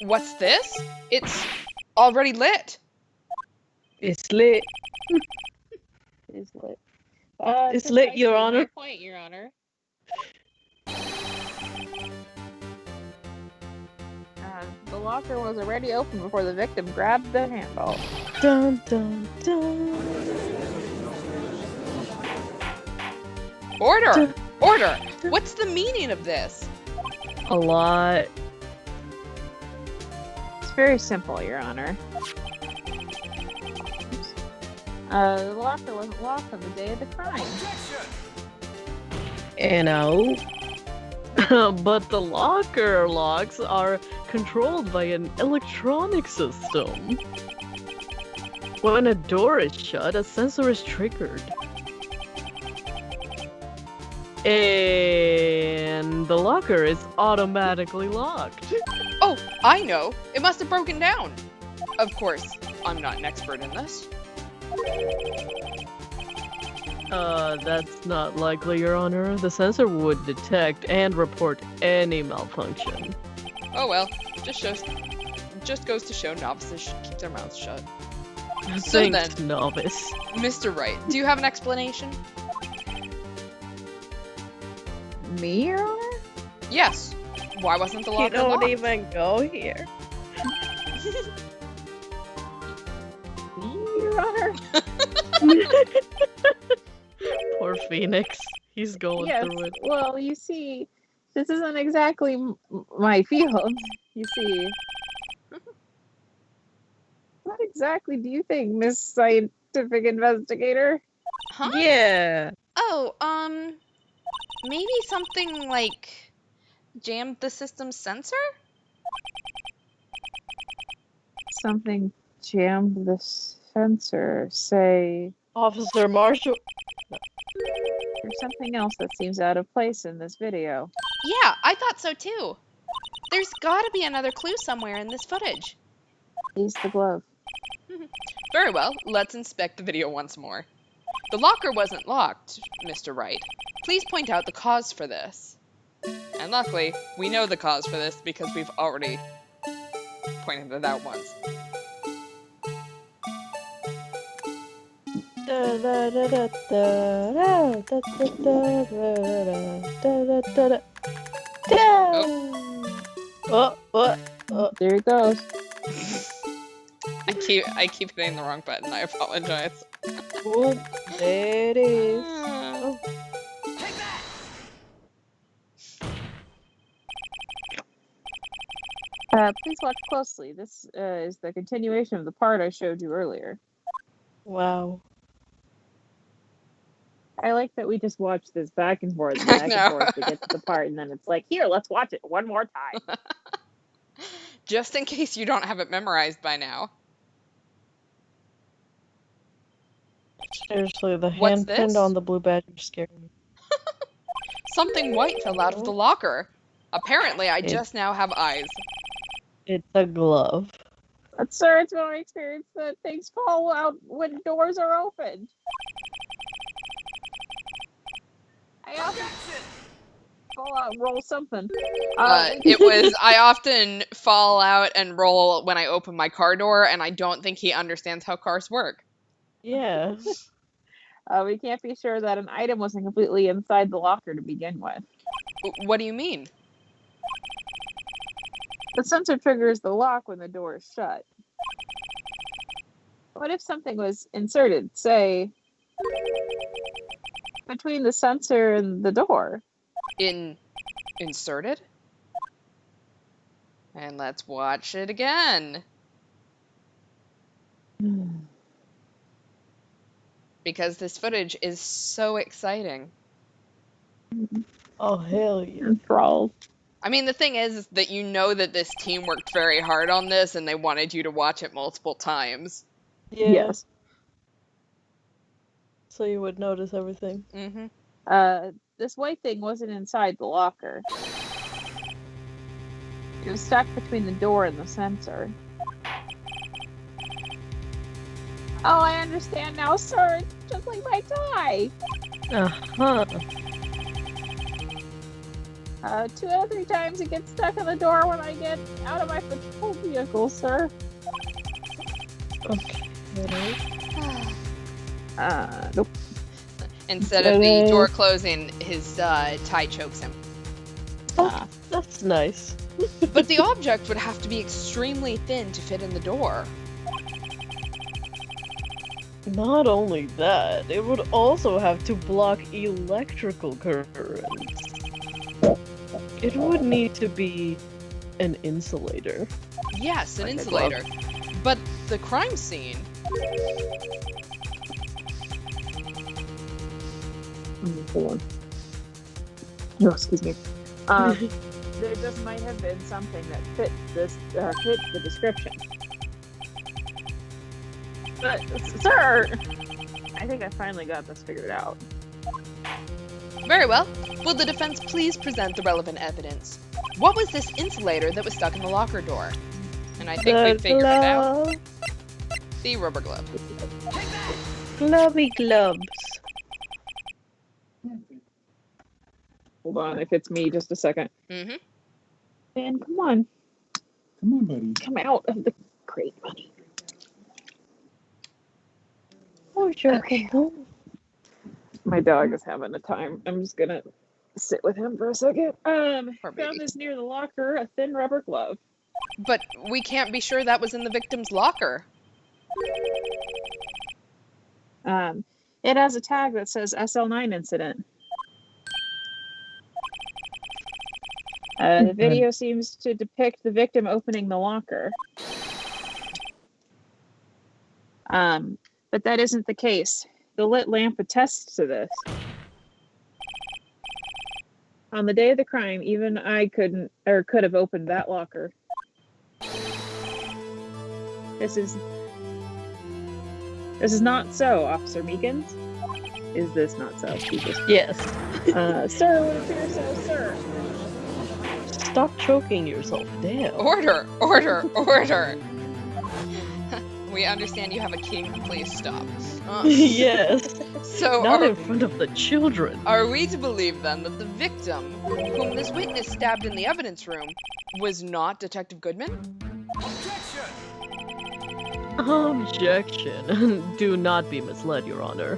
What's this? It's already lit. It's lit. It's lit. It's lit, Your precisely Honor. my point, Your Honor. The locker was already open before the victim grabbed the handle. Dun dun dun. Order! Order! What's the meaning of this? A lot. It's very simple, Your Honor. The locker wasn't locked on the day of the crime. You know. But the locker locks are controlled by an electronic system. When a door is shut, a sensor is triggered. And the locker is automatically locked. Oh, I know. It must have broken down. Of course, I'm not an expert in this. That's not likely, Your Honor. The sensor would detect and report any malfunction. Oh well, just goes to show novices should keep their mouths shut. So Thanks, then, novice. Mr. Wright, do you have an explanation? Me, Your Honor? Yes. Why wasn't the You locker don't locked? even go here. Me, Your Honor? Poor Phoenix. He's going Yes. through it. Well, you see, this isn't exactly my field. You see. What exactly do you think, Miss Scientific Investigator? Huh? Yeah. Oh, maybe something like jammed the system's sensor? Something jammed the sensor. Say, Officer Marshall. There's something else that seems out of place in this video. Yeah, I thought so too. There's gotta be another clue somewhere in this footage. He's the glove. Very well, let's inspect the video once more. The locker wasn't locked, Mr. Wright. Please point out the cause for this. And luckily, we know the cause for this because we've already pointed it out once. There it goes. I keep hitting the wrong button. I apologize. Oh, there it is. Oh. Please watch closely. This is the continuation of the part I showed you earlier. Wow. I like that we just watch this back and forth to get to the part, and then it's like, here, let's watch it one more time. Just in case you don't have it memorized by now. Seriously, the What's this? handprint on the blue badge scared me. Something white fell out of the locker. Apparently, I just now have eyes. It's a glove. But sir, it's my experience that things fall out when doors are opened. I often fall out and roll something. I often fall out and roll when I open my car door, and I don't think he understands how cars work. Yeah. We can't be sure that an item wasn't completely inside the locker to begin with. What do you mean? The sensor triggers the lock when the door is shut. What if something was inserted, say, between the sensor and the door? Inserted? And let's watch it again. Because this footage is so exciting. Oh, hell yeah. Enthralled. I mean, the thing is that you know that this team worked very hard on this and they wanted you to watch it multiple times. Yeah. Yes. So you would notice everything. Mm-hmm. This white thing wasn't inside the locker. It was stuck between the door and the sensor. Oh, I understand now, sir. It's just like my tie. Uh-huh. 2 out of 3 times it gets stuck in the door when I get out of my patrol vehicle, sir. Okay. Nope. Instead of the door closing, his tie chokes him. Oh, that's nice. But the object would have to be extremely thin to fit in the door. Not only that, it would also have to block electrical currents. It would need to be an insulator. Yes, an Like a insulator. But the crime scene... Hold on. No, excuse me. There just might have been something that fit the description. But, sir, I think I finally got this figured out. Very well. Will the defense please present the relevant evidence? What was this insulator that was stuck in the locker door? And I think we figured it out. The rubber glove. Glovey gloves. Hold on, if it's me, just a second. Mm-hmm. Man, come on. Come on, buddy. Come out of the crate, buddy. Oh, sure. Okay. My dog is having a time. I'm just gonna sit with him for a second. Found this near the locker, a thin rubber glove. But we can't be sure that was in the victim's locker. It has a tag that says SL9 incident. The video seems to depict the victim opening the locker. But that isn't the case. The lit lamp attests to this. On the day of the crime, even I could have opened that locker. This is not so, Officer Meekins. Is this not so? Jesus. Yes. Sir, it would appear so, sir. Stop choking yourself down. Order! Order! Order! We understand you have a king. Please stop. Yes. So, Not in front of the children. are we to believe then that the victim, whom this witness stabbed in the evidence room, was not Detective Goodman? Objection. Do not be misled, Your Honor.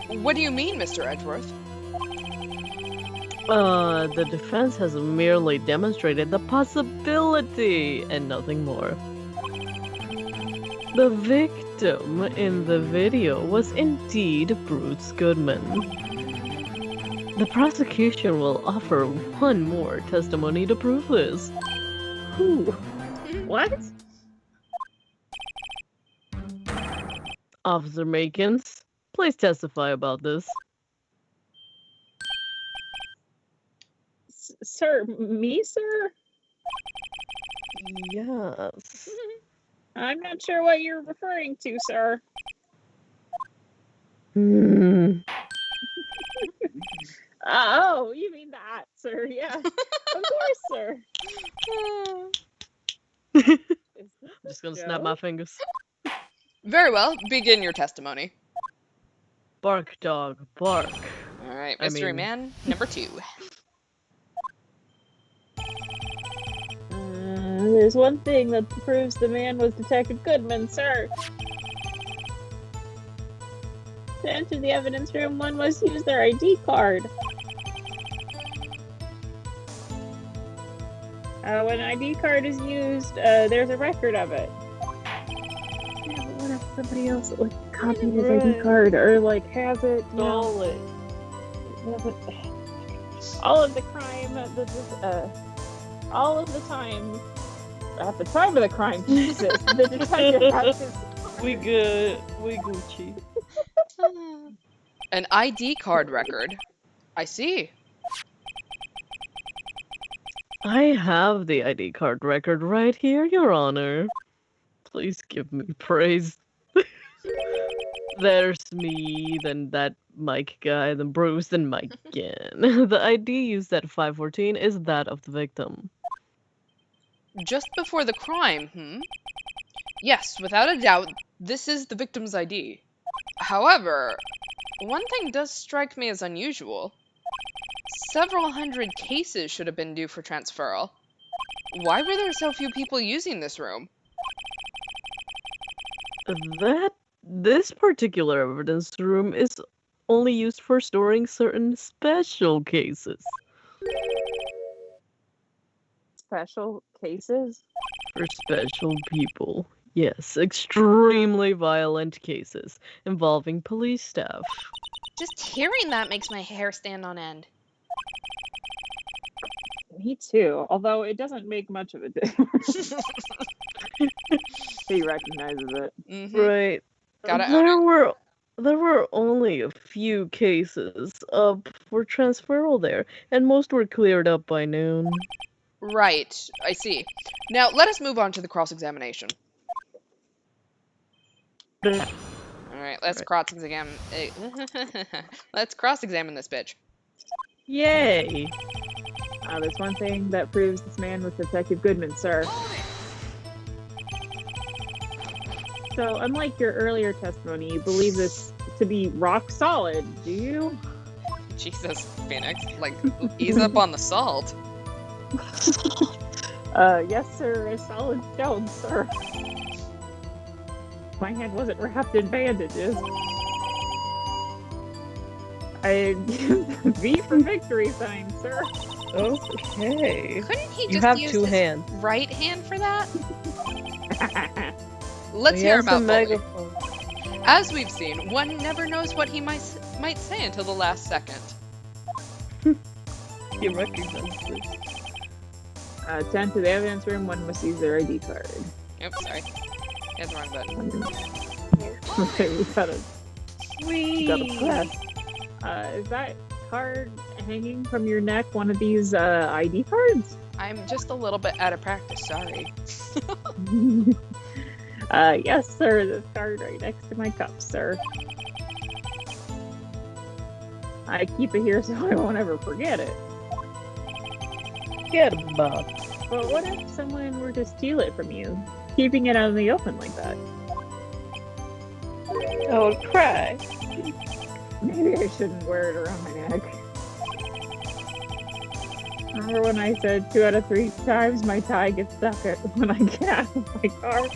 What do you mean, Mr. Edgeworth? The defense has merely demonstrated the possibility and nothing more. The victim in the video was indeed Bruce Goodman. The prosecution will offer one more testimony to prove this. Who? What? Officer Makins, please testify about this. Sir, me, sir? Yes. I'm not sure what you're referring to, sir. Oh, you mean that, sir? Yeah, of course, sir. I'm just gonna snap my fingers. Very well, begin your testimony. Bark, dog, bark. Alright, I mystery mean- man, number 2. There's one thing that proves the man was Detective Goodman, sir. To enter the evidence room, one must use their ID card. When an ID card is used, there's a record of it. Yeah, but what if somebody else copied his ID card or has it? Stole it. All of the crime, all of the time, at the time of the crime, Jesus, the detective has his We good. We Gucci. An ID card record. I see. I have the ID card record right here, Your Honor. Please give me praise. There's me, then that Mike guy, then Bruce, then Mike again. The ID used at 514 is that of the victim. Just before the crime, Yes, without a doubt, this is the victim's ID. However, one thing does strike me as unusual. Several hundred cases should have been due for transferal. Why were there so few people using this room? This particular evidence room is only used for storing certain special cases. special cases. For special people. Yes, extremely violent cases involving police staff. Just hearing that makes my hair stand on end. Me too, although it doesn't make much of a difference. He recognizes it. Mm-hmm. Right. Gotta own There were only a few cases up for transferal there, and most were cleared up by noon. Right, I see. Now, let us move on to the cross-examination. Alright, let's cross-examine... let's cross-examine this bitch. Yay! There's one thing that proves this man was Detective Goodman, sir. So, unlike your earlier testimony, you believe this to be rock solid, do you? Jesus, Phoenix. Like, ease up on the salt. Yes, sir, a solid stone, sir. My hand wasn't wrapped in bandages. I V for victory sign, sir. Okay. Couldn't he You just have use two his hands. right hand for that? Let's He hear has about the Bully. megaphone. As we've seen, one never knows what he might say until the last second. He recognizes it. To enter the evidence room, one must use their ID card. Oops, sorry. Hit the wrong button. Okay, we gotta Sweet. press. Is that card hanging from your neck one of these ID cards? I'm just a little bit out of practice, sorry. Yes, sir. This card right next to my cup, sir. I keep it here so I won't ever forget it. Get about. But what if someone were to steal it from you? Keeping it out in the open like that? I would cry. Maybe I shouldn't wear it around my neck. Remember when I said 2 out of 3 times my tie gets stuck when I get out of my car?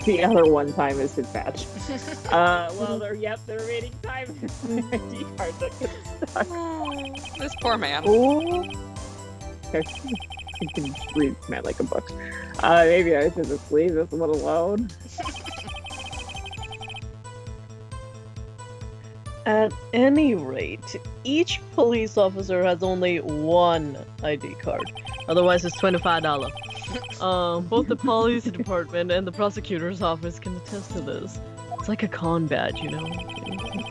The other one time is his badge. Well, the remaining time is my ID card that gets stuck. This poor man. Ooh. Okay. You can read man like a book. Maybe I should just leave this one alone. At any rate, each police officer has only one ID card. Otherwise, it's $25. Both the police department and the prosecutor's office can attest to this. It's like a con badge, you know?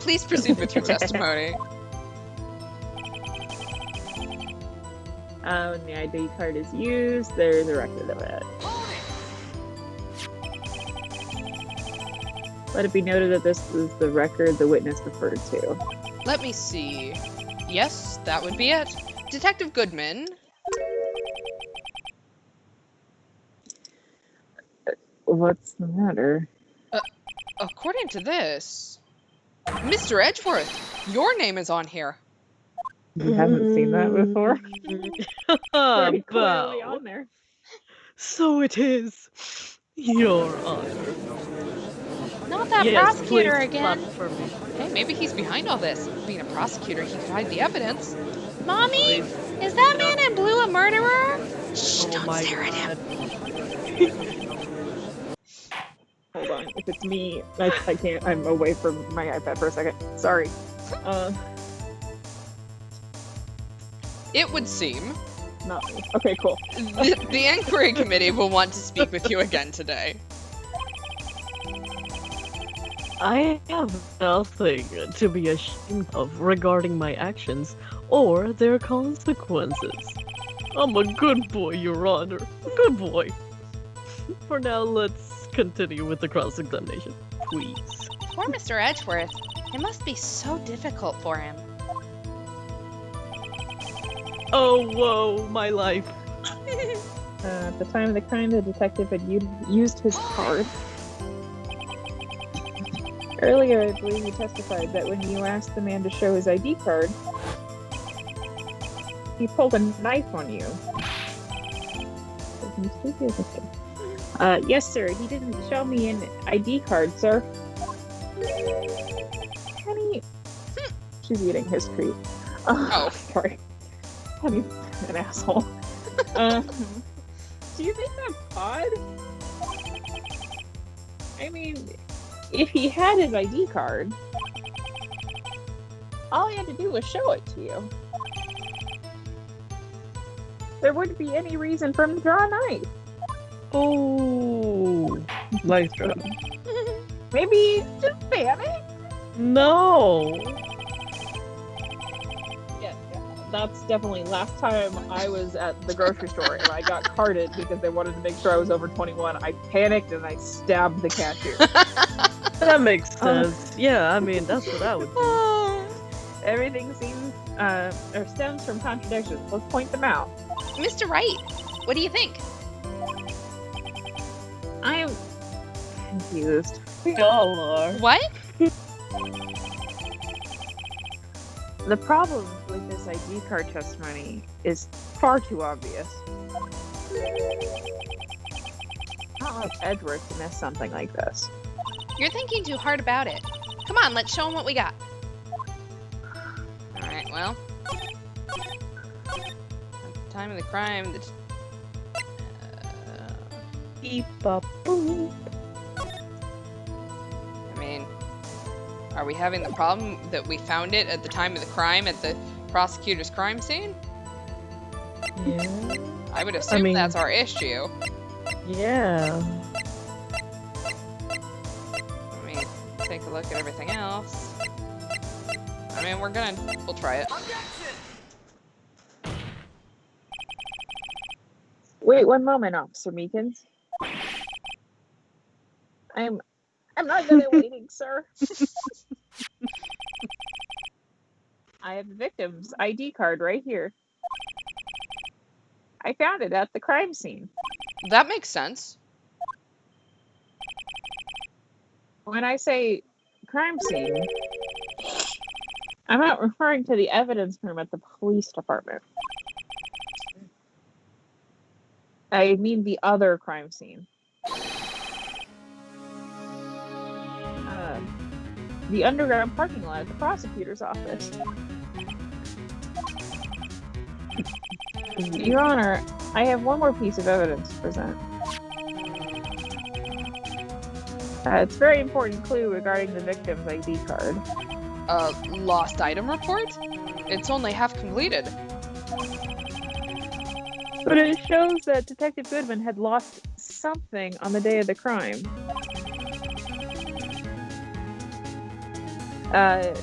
Please proceed with your testimony. When the ID card is used, there's a record of it. Let it be noted that this is the record the witness referred to. Let me see. Yes, that would be it. Detective Goodman. What's the matter? According to this, Mr. Edgeworth, your name is on here. You haven't seen that before? Pretty clearly Bow. on there. So it is, Your Honor. Not that Yes, prosecutor please again. clap for me. Hey, maybe he's behind all this. Being a prosecutor, he could hide the evidence. Mommy, Please. is that man in blue a murderer? Shh, Oh don't my stare at him. Hold on. If it's me, I can't. I'm away from my iPad for a second. Sorry. It would seem Not me. Okay, cool. the inquiry committee will want to speak with you again today. I have nothing to be ashamed of regarding my actions or their consequences. I'm a good boy, Your Honor. A good boy. For now, let's continue with the cross-examination, please. Poor Mr. Edgeworth. It must be so difficult for him. Oh, whoa, my life. At the time of the crime, the detective had used his card. Earlier, I believe you testified that when you asked the man to show his ID card, he pulled a knife on you. Yes, sir. He didn't show me an ID card, sir. Honey, she's eating his treat. Oh. Sorry. Honey's an asshole. Do you think that's odd? I mean, if he had his ID card, all he had to do was show it to you. There wouldn't be any reason for him to draw a knife. Oh, nice try. Maybe he's just panicked? No. Yeah, that's definitely last time I was at the grocery store and I got carded because they wanted to make sure I was over 21. I panicked and I stabbed the cashier. That makes sense. Yeah, I mean, that's what I would do. Everything seems or stems from contradictions. Let's point them out. Mr. Wright, what do you think? I am confused. We all are. What? The problem with this ID card testimony is far too obvious. Not like Edgeworth to miss something like this. You're thinking too hard about it. Come on, let's show him what we got. Alright, well. At the time of the crime, Beep, bop, boop. I mean, are we having the problem that we found it at the time of the crime at the prosecutor's crime scene? Yeah. I would assume mean- that's our issue. Yeah. I mean, take a look at everything else. I mean, we'll try it. Wait one moment, Officer Meekins. I'm not good at waiting, sir. I have the victim's ID card right here. I found it at the crime scene. That makes sense. When I say crime scene, I'm not referring to the evidence room at the police department. I mean the other crime scene. The underground parking lot at the prosecutor's office. Your Honor, I have one more piece of evidence to present. It's a very important clue regarding the victim's ID card. Lost item report? It's only half completed. But it shows that Detective Goodman had lost something on the day of the crime.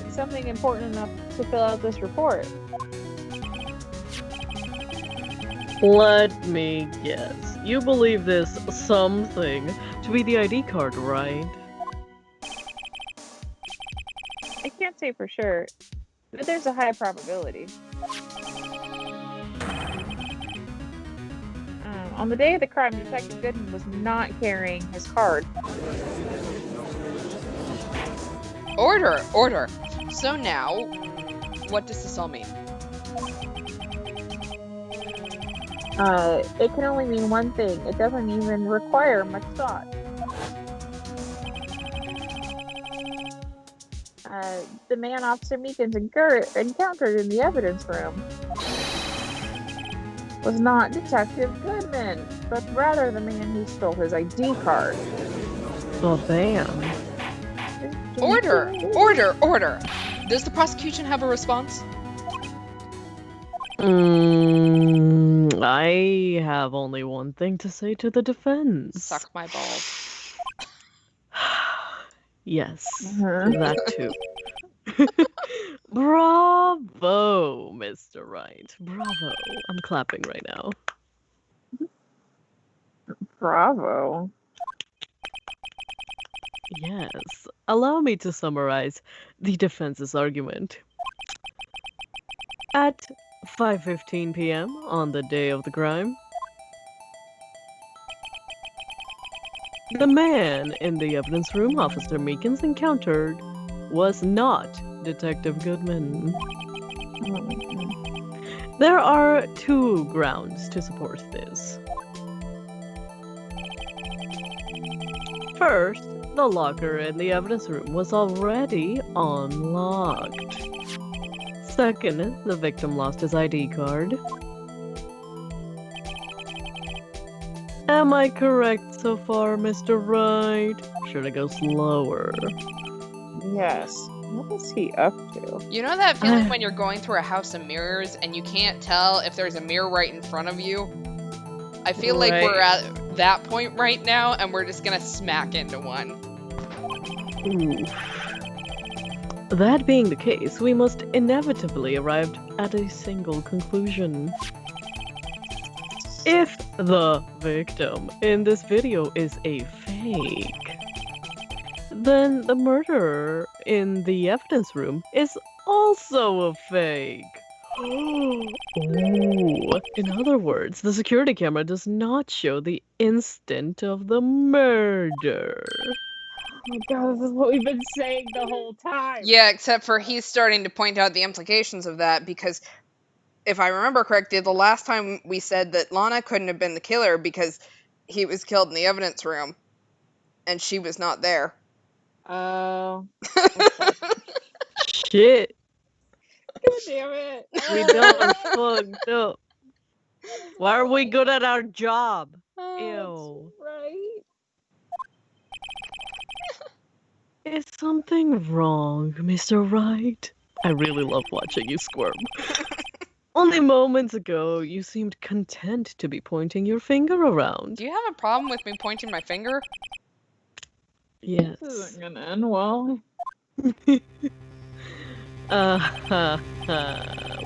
Something important enough to fill out this report. Let me guess. You believe this something to be the ID card, right? I can't say for sure, but there's a high probability. On the day of the crime, Detective Goodman was not carrying his card. Order! Order! So now, what does this all mean? It can only mean one thing. It doesn't even require much thought. The man Officer Meekins encountered in the evidence room was not Detective Goodman, but rather the man who stole his ID card. Oh, damn. Order! Order! Order! Does the prosecution have a response? I have only one thing to say to the defense. Suck my balls. Yes, Uh-huh. that too. Bravo, Mr. Wright. Bravo. I'm clapping right now. Bravo. Yes. Allow me to summarize the defense's argument. At 5:15 p.m. on the day of the crime, the man in the evidence room Officer Meekins encountered was not Detective Goodman. There are two grounds to support this. First, the locker in the evidence room was already unlocked. Second, the victim lost his ID card. Am I correct so far, Mr. Wright? Should I go slower? Yes. What is he up to? You know that feeling when you're going through a house of mirrors and you can't tell if there's a mirror right in front of you? I feel like we're Right. at that point right now and we're just gonna smack into one. Ooh. That being the case, we must inevitably arrive at a single conclusion. If the victim in this video is a fake, then the murderer in the evidence room is also a fake. Ooh. In other words, the security camera does not show the instant of the murder. Oh my god, this is what we've been saying the whole time. Yeah, except for he's starting to point out the implications of that because if I remember correctly, the last time we said that Lana couldn't have been the killer because he was killed in the evidence room and she was not there. Oh. Shit. God damn it. We done fucked up. Why are we good at our job? Ew. Right. Is something wrong, Mr. Wright? I really love watching you squirm. Only moments ago, you seemed content to be pointing your finger around. Do you have a problem with me pointing my finger? Yes. This isn't gonna end well.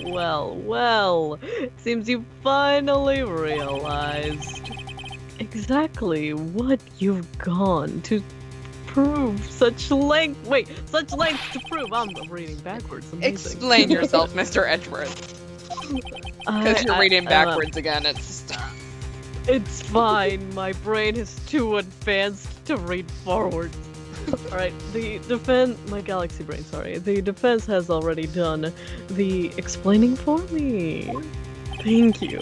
Well. Seems you finally realized exactly what you've gone to prove such length. Wait, such length to prove. I'm reading backwards. Amazing. Explain yourself, Mr. Edgeworth. Because you're reading backwards again. It's fine. My brain is too advanced to read forwards. Alright, my galaxy brain, sorry. The defense has already done the explaining for me. Thank you.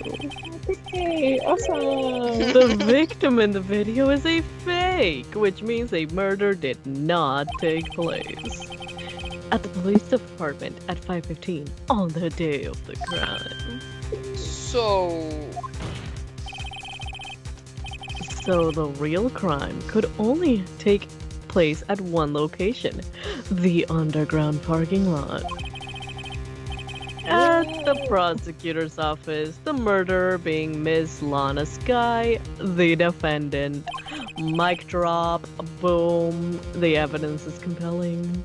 Okay, awesome. The victim in the video is a fake, which means a murder did not take place at the police department at 5:15 on the day of the crime. So the real crime could only take place at one location, the underground parking lot. At the prosecutor's office, the murderer being Miss Lana Sky, the defendant. Mic drop, boom, the evidence is compelling.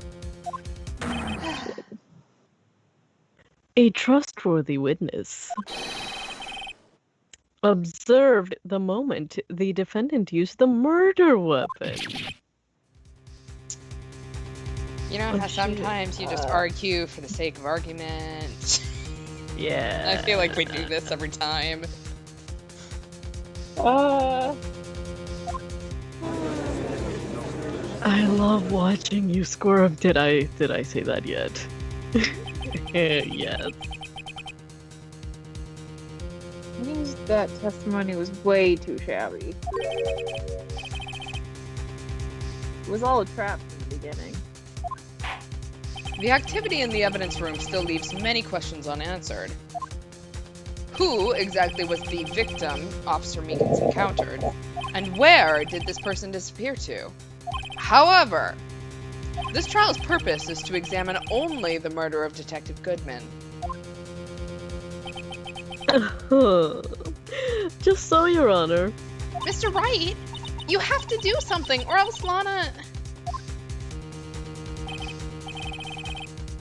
A trustworthy witness observed the moment the defendant used the murder weapon. You know how sometimes you just argue for the sake of argument? Yeah. I feel like we do this every time. I love watching you squirm. Did I say that yet? Yes. Means that testimony was way too shabby. It was all a trap from the beginning. The activity in the evidence room still leaves many questions unanswered. Who exactly was the victim Officer Meekins encountered? And where did this person disappear to? However, this trial's purpose is to examine only the murder of Detective Goodman. Just so, Your Honor. Mr. Wright, you have to do something, or else Lana...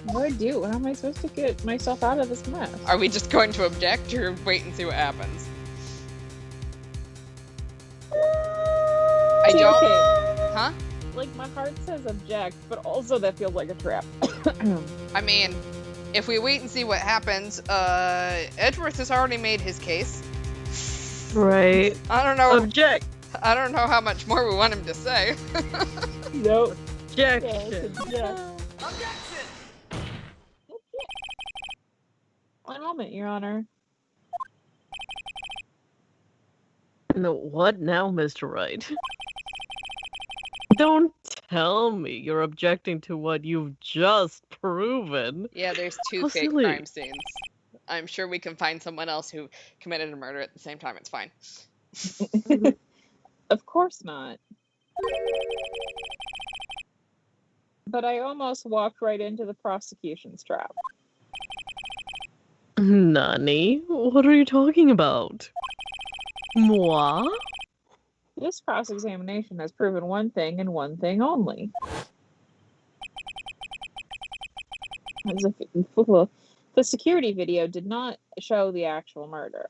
What do I do? How am I supposed to get myself out of this mess? Are we just going to object or wait and see what happens? I don't... Okay. Huh? Like, my heart says object, but also that feels like a trap. I mean, if we wait and see what happens, Edgeworth has already made his case. Right. I don't know. Object. I don't know how much more we want him to say. Nope. Objection. Objection! One moment, Your Honor. No, what now, Mr. Wright? Don't tell me you're objecting to what you've just proven. Yeah, there's two How fake silly. crime scenes. I'm sure we can find someone else who committed a murder at the same time. It's fine. Of course not. But I almost walked right into the prosecution's trap. Nani? What are you talking about? Moi? This cross-examination has proven one thing and one thing only. The security video did not show the actual murder.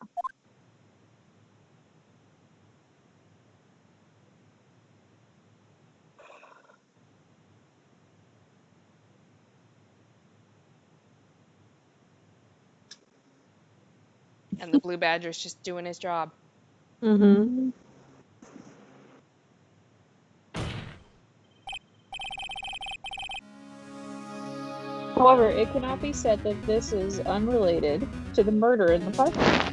And the Blue Badger's just doing his job. Mm-hmm. However, it cannot be said that this is unrelated to the murder in the parking lot.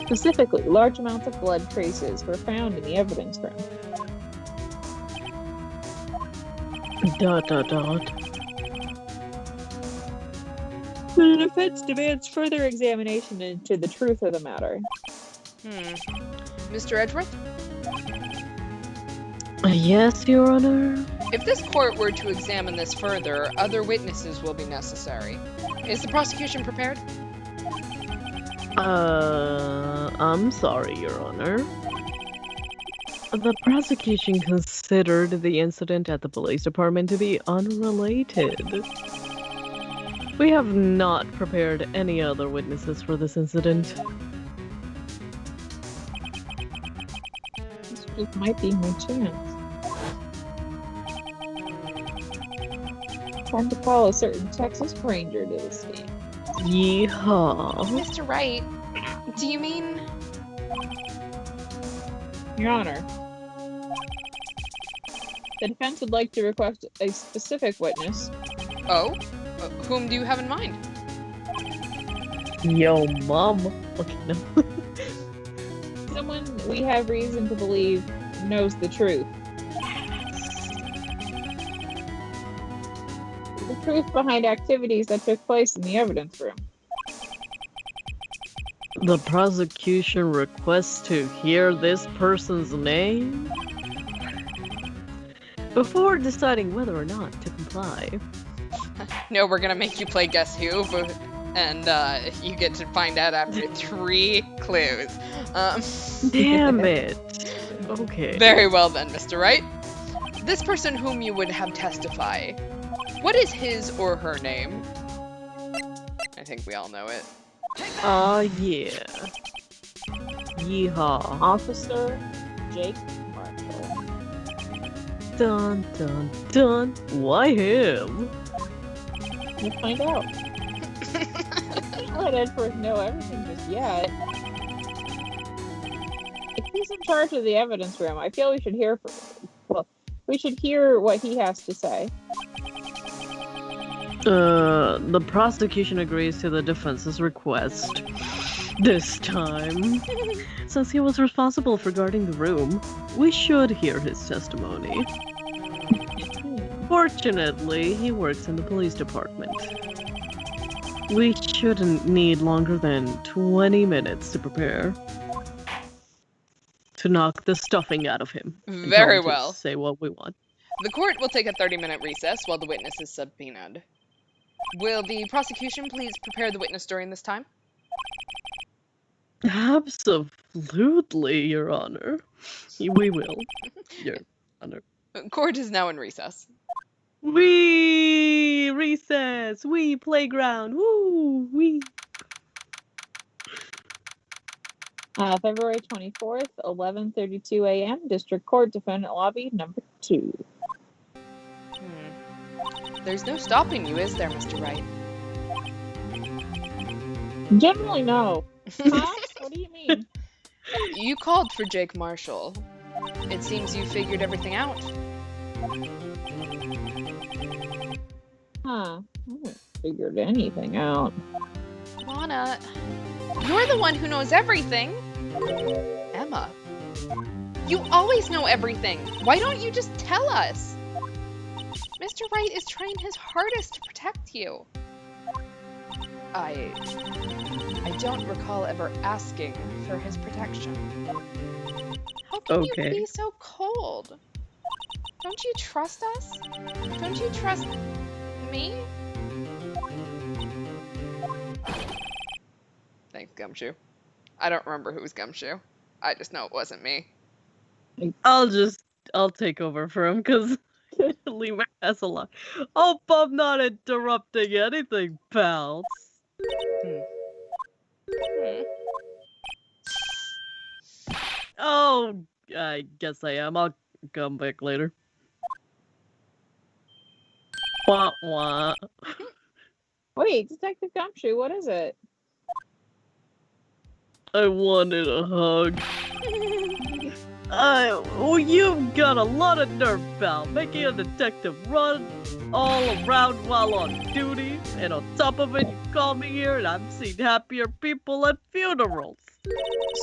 Specifically, large amounts of blood traces were found in the evidence room. ... The defense demands further examination into the truth of the matter. Mr. Edgeworth? Yes, Your Honor? If this court were to examine this further, other witnesses will be necessary. Is the prosecution prepared? I'm sorry, Your Honor. The prosecution considered the incident at the police department to be unrelated. We have not prepared any other witnesses for this incident. This might be my chance. Time to call a certain Texas Ranger to the scene. Yeehaw. Mr. Wright, do you mean... Your Honor, the defense would like to request a specific witness. Oh? Whom do you have in mind? Yo, mom. Okay, no. Someone we have reason to believe knows the truth. The truth behind activities that took place in the evidence room. The prosecution requests to hear this person's name before deciding whether or not to comply. No, we're gonna make you play Guess Who, and you get to find out after 3 clues. Damn it. Okay. Very well then, Mr. Wright. This person whom you would have testify, what is his or her name? I think we all know it. Yeah. Yeehaw. Officer Jake Marshall. Dun dun dun. Why him? We'll find out. I'll let Edgeworth know everything just yet. If he's in charge of the evidence room, I feel we should hear we should hear what he has to say. The prosecution agrees to the defense's request. This time. Since he was responsible for guarding the room, we should hear his testimony. Fortunately, he works in the police department. We shouldn't need longer than 20 minutes to prepare. To knock the stuffing out of him. and tell Very him to well. Say what we want. The court will take a 30-minute recess while the witness is subpoenaed. Will the prosecution please prepare the witness during this time? Absolutely, Your Honor. We will, Your Honor. Court is now in recess. We recess. We playground. Woo. We. February 24th, 11:32 a.m. District Court, Defendant Lobby, number 2. There's no stopping you, is there, Mr. Wright? Generally, no. Huh? What do you mean? You called for Jake Marshall. It seems you figured everything out. Huh. I haven't figured anything out. Lana, you're the one who knows everything. Emma, you always know everything. Why don't you just tell us? Mr. Wright is trying his hardest to protect you. I don't recall ever asking for his protection. How can you be so cold? Don't you trust us? Don't you trust me? Thanks, Gumshoe. I don't remember who was Gumshoe. I just know it wasn't me. I'll take over for him, because leave my ass alone. Hope I'm not interrupting anything, pals. Oh, I guess I am. I'll come back later. Wah wah. Wait, Detective Gumshoe, what is it? I wanted a hug. You've got a lot of nerve, pal. Making a detective run all around while on duty. And on top of it, you called me here and I've seen happier people at funerals.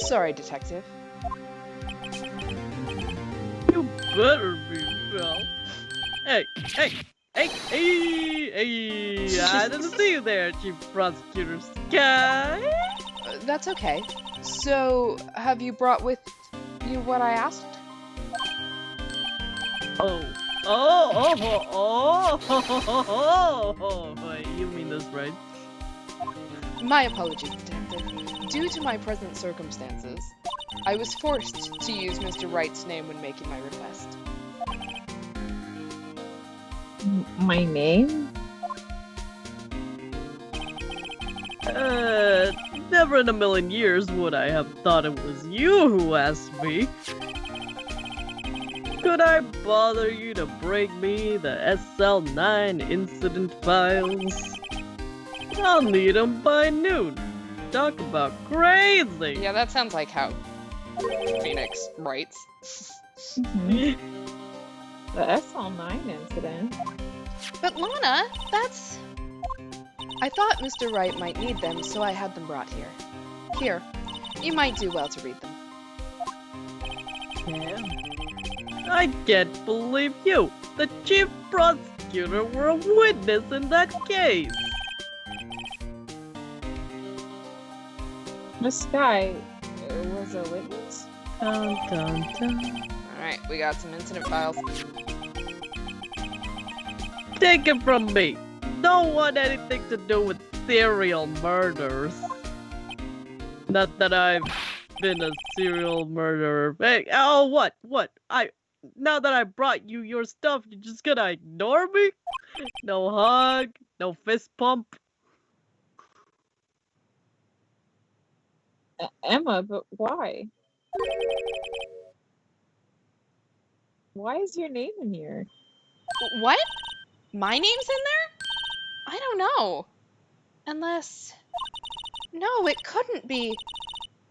Sorry, Detective. You better be, pal. Hey! I didn't see you there, Chief Prosecutor Sky. That's okay. So, have you brought with you what I asked? Wait, you mean this, right? My apologies, Detective. Due to my present circumstances, I was forced to use Mr. Wright's name when making my request. My name? Never in a million years would I have thought it was you who asked me. Could I bother you to bring me the SL9 incident files? I'll need them by noon. Talk about crazy! Yeah, that sounds like how Phoenix writes. The SL9 incident. But Lana, that's... I thought Mr. Wright might need them, so I had them brought here. Here, you might do well to read them. Yeah. I can't believe you, the chief prosecutor, were a witness in that case. Miss Sky was a witness. Dun, dun, dun. Alright, we got some incident files. Take it from me. Don't want anything to do with serial murders. Not that I've been a serial murderer. Hey, oh, what? Now that I brought you your stuff, you're just gonna ignore me? No hug, no fist pump. Emma, but why? Why is your name in here? What? My name's in there? I don't know. Unless... No, it couldn't be.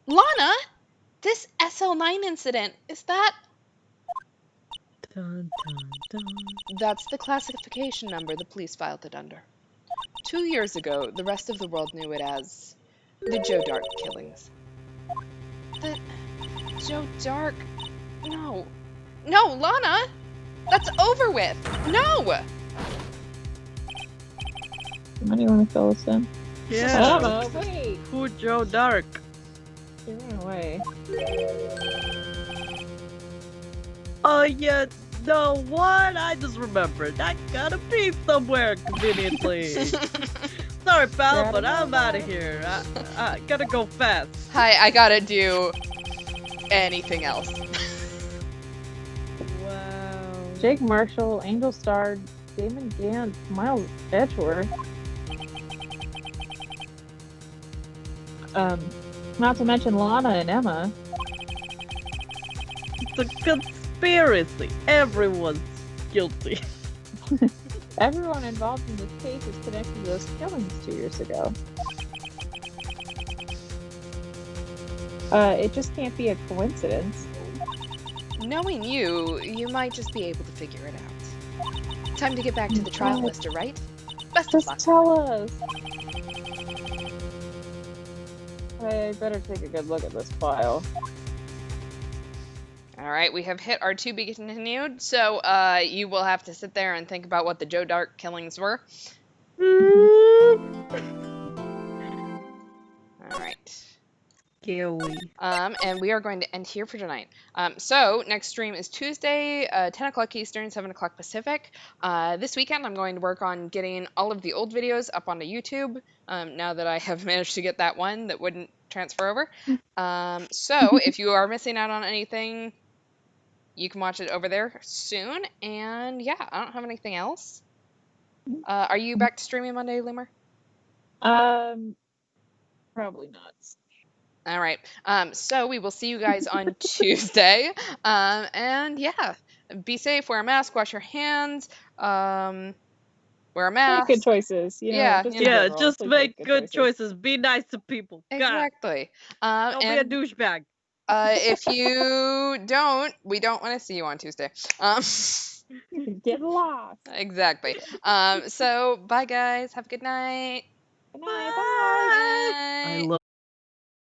Lana! This SL9 incident, is that... Dun, dun, dun. That's the classification number the police filed it under. 2 years ago, the rest of the world knew it as the Joe Dark killings. The Joe Dark... No. No, Lana! That's over with! No! Why do you want to fill us in? Yeah. Emma, wait! Who Joe Dark? She ran away. Oh yeah, no, what? I just remembered. I gotta be somewhere conveniently. Sorry, pal, but I'm out of here. I gotta go fast. Hi, I gotta do anything else. Wow. Jake Marshall, Angel Star, Damon Gant, Miles Edgeworth. Not to mention Lana and Emma. It's a conspiracy. Everyone's guilty. Everyone involved in this case is connected to those killings 2 years ago. It just can't be a coincidence. Knowing you, you might just be able to figure it out. Time to get back to the trial, Mr. Wright. Best of Just luck. tell us. I better take a good look at this file. Alright, we have hit our to be continued, so you will have to sit there and think about what the Joe Dark killings were. Alright. Scary. And we are going to end here for tonight. So, next stream is Tuesday, 10 o'clock Eastern, 7 o'clock Pacific. This weekend I'm going to work on getting all of the old videos up onto YouTube, now that I have managed to get that one that wouldn't transfer over. So, if you are missing out on anything, you can watch it over there soon. And yeah, I don't have anything else. Are you back to streaming Monday, Lemur? Probably not. All right. So we will see you guys on Tuesday. And yeah, be safe, wear a mask, wash your hands, wear a mask. Make good choices. You know, Yeah, just you know. Yeah, overall, just please make good choices. Be nice to people. God, Exactly. don't be a And douchebag. if you don't, we don't want to see you on Tuesday. Get lost. Exactly. So bye guys. Have a good night. Good night. Bye. Bye. I love